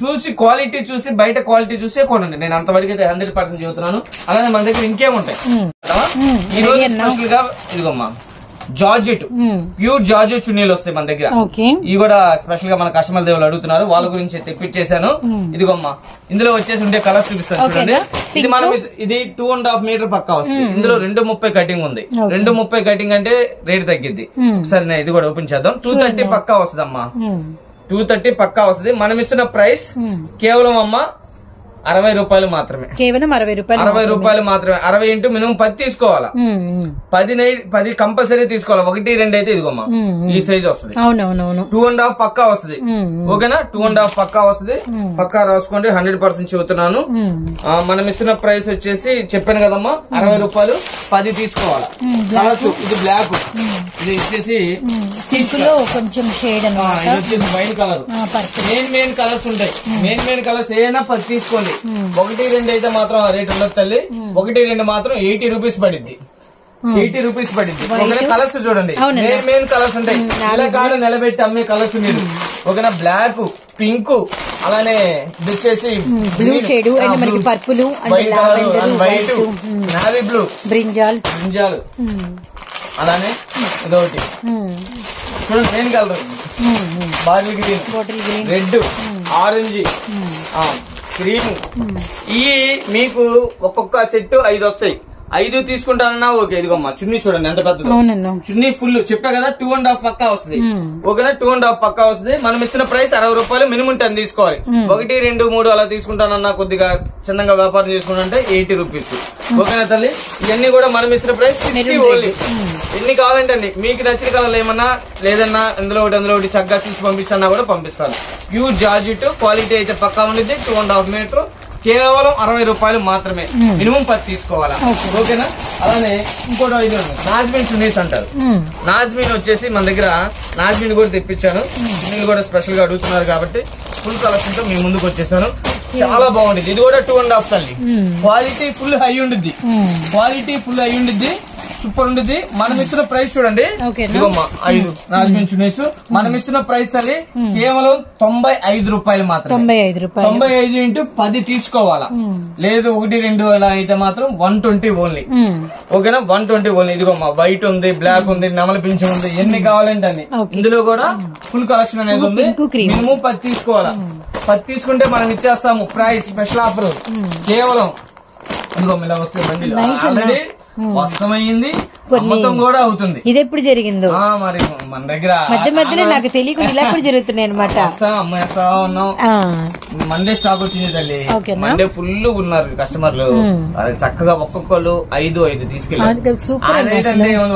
చూసి క్వాలిటీ చూసి బయట క్వాలిటీ చూసే కొనండి. నేను అంతవరకు అయితే 100% చెబుతున్నాను. అలానే మన దగ్గర ఇంకేముంటాయి ఈ రోజు స్పెషల్ గా, ఇదిగోమ్మా జార్జెట్, ప్యూర్ జార్జెట్ చున్నీలు వస్తాయి మన దగ్గర. ఇవి కూడా స్పెషల్ గా మన కస్టమర్ దేవులు అడుగుతున్నారు, వాళ్ళ గురించి తెప్పించేశాను. ఇదిగోమ్మా, ఇందులో వచ్చేసి ఉండే కలర్స్ చూపిస్తాను చూడండి. ఇది మనం ఇది 2.5 మీటర్ పక్కా వస్తుంది. ఇందులో 230 కటింగ్ ఉంది. 230 కటింగ్ అంటే రేట్ తగ్గిద్ది. ఒకసారి ఇది కూడా ఓపెన్ చేద్దాం. 230 పక్కా వస్తుంది అమ్మా, 230 పక్కా వస్తుంది. మనం ఇస్తున్న ప్రైస్ కేవలం అమ్మా 60 రూపాయలు మాత్రమే. కేవలం 60 రూపాయలు మాత్రమే. 60 ఇంటూ మినిమం 10 తీసుకోవాలా, 10 కంపల్సరీ తీసుకోవాలి. 1-2 అయితే ఇదిగోమ్మా ఈ సైజ్ వస్తుంది. 2.5 పక్కా వస్తుంది. ఓకేనా? 2.5 పక్కా వస్తుంది. పక్కా రాసుకోండి, 100% చెబుతున్నాను. మనం ఇస్తున్న ప్రైస్ వచ్చేసి చెప్పాను కదమ్మా 60 రూపాయలు, 10 తీసుకోవాలా. కలర్స్ ఇది బ్లాక్, ఇది వచ్చేసి కొంచెం షేడ్, ఇది వచ్చేసి వైన్ కలర్. మెయిన్ కలర్స్ ఉంటాయి, మెయిన్ కలర్స్ ఏదైనా 10 తీసుకోండి. 1-2 అయితే మాత్రం రేట్ ఉండదు తల్లి. 1-2 మాత్రం 80 రూపీస్ పడిద్ది, 80 రూపీస్ పడింది. ఒకనే కలర్స్ చూడండి, మెయిన్ కలర్స్ ఉంటాయి. ఇలా కాడ నిలబెట్టి అమ్మే కలర్స్ మీరు. ఓకేనా? బ్లాక్, పింక్, అలానే వచ్చేసి blue shade, purple, white, navy blue, brinjal, అలానే ఇదొకటి చూడండి main colour, bottle green, red, orange, green. ఈ మీకు ఒక్కొక్క సెట్ 5 వస్తాయి. 5 తీసుకుంటానన్నా ఓకే. ఇదిగోమ్మా చున్నీ చూడండి ఎంత పెద్దదో. చున్నీ ఫుల్ చెప్పా కదా, 2.5 పక్కా వస్తుంది. ఓకేనా? 2.5 పక్కా వస్తుంది. మనం ఇస్తున్న ప్రైస్ 60 రూపాయలు, మినిమం 10 తీసుకోవాలి. 1, 2, 3 అలా తీసుకుంటానన్నా కొద్దిగా చిన్నగా వ్యాపారం చేసుకుంటే 80 రూపీస్. ఓకేనా తల్లి? ఇవన్నీ కూడా మనం ఇస్తున్న ప్రైస్ 60 ఓన్లీ. ఎన్ని కావాలంటే అండి, మీకు నచ్చిన కలర్లు ఏమన్నా లేదన్నా అందులో ఒకటి చక్కగా తీసి పంపించన్నా కూడా పంపిస్తాను. ప్యూర్ జార్జెట్ క్వాలిటీ అయితే పక్కా ఉండిద్ది. 2.5 మీటర్ కేవలం 60 రూపాయలు మాత్రమే, మినిమం 10 తీసుకోవాలా. ఓకేనా? అలానే ఇంకోటి ఇది నాజ్మిన్ చున్నీస్ అంటారు. నాజ్మిన్ వచ్చేసి మన దగ్గర నాజ్మిన్ కూడా తెప్పించాను. చున్నీలు కూడా స్పెషల్ గా అడుగుతున్నారు కాబట్టి ఫుల్ కలెక్షన్ తో మీ ముందుకు వచ్చేసాను. చాలా బాగుంటుంది. ఇది కూడా 2.5 తల్లి. క్వాలిటీ ఫుల్ హై ఉండిద్ది, సూపర్ ఉండిద్ది. మనం ఇస్తున్న ప్రైస్ చూడండి, 5 నాజ్మిన్ చున్నీస్. మనం ఇస్తున్న ప్రైస్ తల్లి కేవలం 95 రూపాయలు మాత్రం. 95 ఇంటూ 10 తీసుకోవాలా, లేదు 1-2 అలా అయితే మాత్రం 120 ఓన్లీ. ఓకేనా? 120 ఓన్లీ. ఇదిగోమ్మా వైట్ ఉంది, బ్లాక్ ఉంది, నెమలి పింఛ ఉంది, ఎన్ని కావాలంటే అన్ని. ఇందులో కూడా ఫుల్ కలెక్షన్ అనేది ఉంది. మినిమం 10 తీసుకోవాలా. 10 తీసుకుంటే మనం ఇచ్చేస్తాము ప్రైస్ స్పెషల్ ఆఫర్ కేవలం. ఇదిగో ఇలా వస్తే బండి ఆల్రెడీ వస్తమైంది, అమ్మతం కూడా అవుతుంది. ఇది ఎప్పుడు జరిగిందో మరి మన దగ్గర మధ్యలో నాకు తెలియకుండా ఇలా కూడా జరుగుతున్నాయి అనమాట. అమ్మేస్తా ఉన్నాం. మండే స్టాక్ వచ్చింది తల్లి. మండే ఫుల్ ఉన్నారు కస్టమర్లు. చక్కగా ఒక్కొక్కరు 5 తీసుకెళ్ళారు.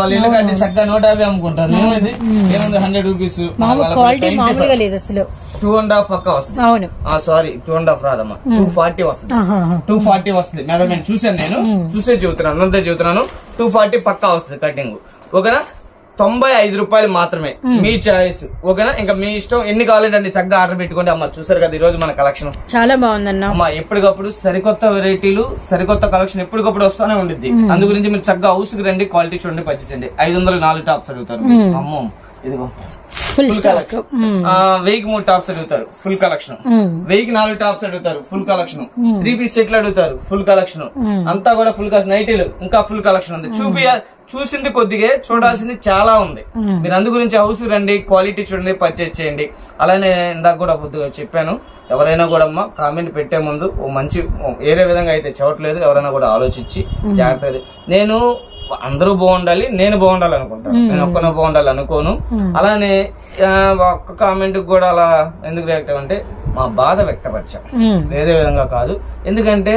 వాళ్ళు ఇల్లు కట్టి చక్కగా 150 అమ్ముకుంటారు. ఏముంది 100 రూపీస్. క్వాలిటీ మామూలుగా లేదు అసలు. 2.5 పక్క వస్తుంది. అవును సారీ 2.5 రాదమ్మా, 240 వస్తుంది. 240 వస్తుంది మెజర్మెంట్ చూసాను నేను, చూసే చెబుతున్నాను, అంతే చెబుతున్నాను. 240 పక్కా వస్తుంది కటింగ్. ఓకేనా, 95 రూపాయలు మాత్రమే, మీ చాయిస్. ఓకేనా, ఇంకా మీ ఇష్టం, ఎన్ని కావాలంటే అన్ని చక్కగా ఆర్డర్ పెట్టుకోండి. అమ్మ చూసారు కదా ఈ రోజు మన కలెక్షన్ చాలా బాగుందన్న. అమ్మా ఎప్పటికప్పుడు సరికొత్త వెరైటీలు, సరికొత్త కలెక్షన్ ఎప్పటికప్పుడు వస్తానే ఉండిద్ది. అందు గురించి మీరు చక్కగా హౌస్ కి రండి, క్వాలిటీ చూడండి, పర్చేసండి. 504 టాప్స్ అడుగుతారు. అమ్మో ఇదిగో ఫుల్ స్టాక్. 1000కి 3 టాప్స్ అడుగుతారు, ఫుల్ కలెక్షన్. 1000కి 4 టాప్స్ అడుగుతారు, ఫుల్ కలెక్షన్. 3 పీస్ సెట్లు అడుగుతారు, ఫుల్ కలెక్షన్. అంతా కూడా ఫుల్ కలెక్షన్. నైటీలు ఇంకా ఫుల్ కలెక్షన్ ఉంది. చూసింది కొద్దిగా, చూడాల్సింది చాలా ఉంది. మీరు అందు గురించి హౌస్ రండి, క్వాలిటీ చూడండి, పర్చేజ్ చేయండి. అలానే ఇందాక కూడా కొద్దిగా చెప్పాను, ఎవరైనా కూడా అమ్మా కామెంట్ పెట్టే ముందు ఓ మంచి వేరే విధంగా అయితే చెప్పట్లేదు. ఎవరైనా కూడా ఆలోచించి జాగ్రత్తగా. నేను అందరూ బాగుండాలి, నేను బాగుండాలి అనుకుంటాను, నేను ఒక్కనే బాగుండాలి అనుకోను. అలానే ఒక్క కామెంట్ కూడా అలా ఎందుకు రియాక్ట్ అంటే మా బాధ వ్యక్తపరిచాం, వేరే విధంగా కాదు. ఎందుకంటే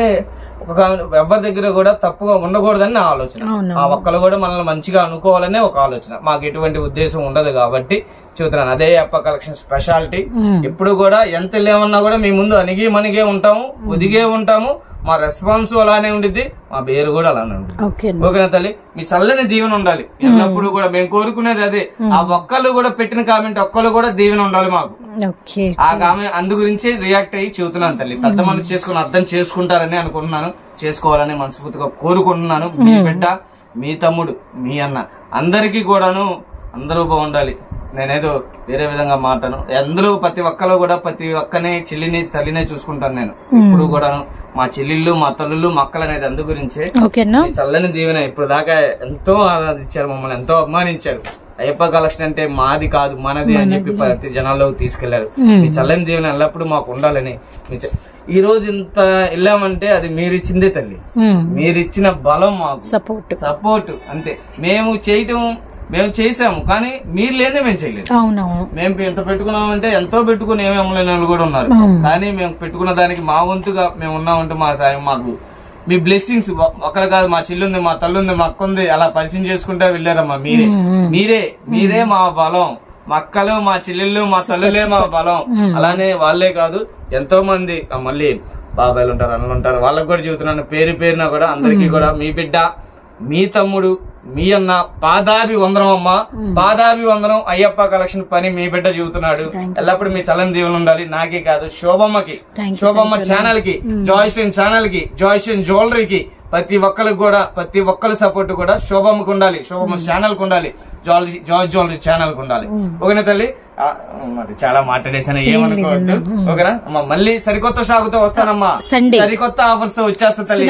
ఒక ఎవరి దగ్గర కూడా తప్పుగా ఉండకూడదని నా ఆలోచన. ఆ ఒక్కరు కూడా మనల్ని మంచిగా అనుకోవాలనే ఒక ఆలోచన. మాకు ఎటువంటి ఉద్దేశం ఉండదు కాబట్టి చెబుతున్నాను. అదే అప్ప కలెక్షన్ స్పెషాలిటీ. ఎప్పుడు కూడా ఎంత లేమన్నా కూడా మీ ముందు అణిగి మణిగే ఉంటాము, ఒదిగే ఉంటాము. మా రెస్పాన్స్ అలానే ఉండిద్ది, మా పేరు కూడా అలానే ఉంటుంది. ఓకేనా తల్లి, మీ చల్లని దీవెన ఉండాలి ఎల్లప్పుడు కూడా. మేము కోరుకునేది అదే. ఆ ఒక్కళ్ళు కూడా పెట్టిన కామెంట్ ఒక్కళ్ళు కూడా దీవెన ఉండాలి మాకు. ఆ కామెంట్ అందు గురించి రియాక్ట్ అయ్యి చెబుతున్నాను తల్లి. పెద్ద మనసు చేసుకుని అర్థం చేసుకుంటారని అనుకుంటున్నాను, చేసుకోవాలని మనస్ఫూర్తిగా కోరుకుంటున్నాను. మీ బిడ్డ, మీ తమ్ముడు, మీ అన్న అందరికీ కూడాను అందరూ బాగుండాలి. నేనేదో వేరే విధంగా మాట్లాను. అందరూ ప్రతి ఒక్కరు కూడా ప్రతి ఒక్కనే చెల్లిని తల్లినే చూసుకుంటాను నేను ఇప్పుడు కూడాను. మా చెల్లెళ్ళు, మా తల్లులు, మా అక్కలు అనేది అందు గురించే. చల్లని దీవెన ఇప్పుడు దాకా ఎంతో ఆరాధించారు, మమ్మల్ని ఎంతో అభిమానించారు. అయ్యప్ప కలెక్షన్ అంటే మాది కాదు మనది అని చెప్పి ప్రతి జనాల్లోకి తీసుకెళ్లారు. మీ చల్లని దీవెన ఎల్లప్పుడూ మాకు ఉండాలని. ఈ రోజు ఇంత వెళ్ళామంటే అది మీరిచ్చిందే తల్లి, మీరిచ్చిన బలం మాకు, సపోర్ట్ అంతే. మేము చేసాము కానీ మీరు లేదే మేము చేయలేదు. మేము ఎంత పెట్టుకున్నామంటే ఎంతో పెట్టుకుని ఏమి అమ్మలేని వాళ్ళు కూడా ఉన్నారు. కానీ మేము పెట్టుకున్న దానికి మా వంతుగా మేము ఉన్నామంటే మా సాయం మాకు మీ బ్లెస్సింగ్స్. ఒకరు కాదు, మా చెల్లుంది, మా తల్లుంది, మా అక్క ఉంది, అలా పరిచయం చేసుకుంటే వెళ్ళారమ్మా. మీరే మా బలం. మా అక్కలు, మా చెల్లెళ్ళు, మా తల్లులే మా బలం. అలానే వాళ్ళే కాదు ఎంతో మంది మళ్ళీ బాబాయిలు ఉంటారు, అన్నలు ఉంటారు, వాళ్ళకి కూడా చెబుతున్నాను పేరు పేరున కూడా. అందరికీ కూడా మీ బిడ్డ, మీ తమ్ముడు, మీ అన్న పాదాభి వందనం అమ్మ, పాదాభి వందనం. అయ్యప్ప కలెక్షన్ పని మీ బిడ్డ చెబుతున్నాడు. ఎల్లప్పుడు మీ చల్లని దీవెనలు ఉండాలి. నాకే కాదు, శోభమ్మకి, శోభమ్మ ఛానల్ కి, జాయ్స్టైన్ ఛానల్ కి, జాయ్స్టైన్ జ్యువెలరీకి, ప్రతి ఒక్కరికి కూడా, ప్రతి ఒక్కరి సపోర్ట్ కూడా శోభమ్మకు ఉండాలి, శోభమ్మ ఛానల్ కు ఉండాలి, జాయ్ జ్యువెలరీ ఛానల్ కు ఉండాలి. ఓకేనా తల్లి, మరి చాలా మాట్లాడేసాను, ఏమనుకోవద్దు. ఓకేనా అమ్మా, మళ్ళీ సరికొత్త సాగుతో వస్తానమ్మా, సరికొత్త ఆఫర్స్ తో వచ్చేస్తా తల్లి,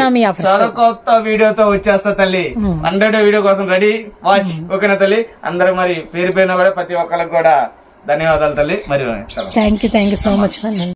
సరికొత్త వీడియోతో వచ్చేస్తా తల్లి. 100 వీడియో కోసం రెడీ వాచ్. ఓకేనా తల్లి, అందరూ మరి పేరు పేరున కూడా ప్రతి ఒక్కరికి కూడా ధన్యవాదాలు తల్లి. మరి థ్యాంక్ యూ సో మచ్.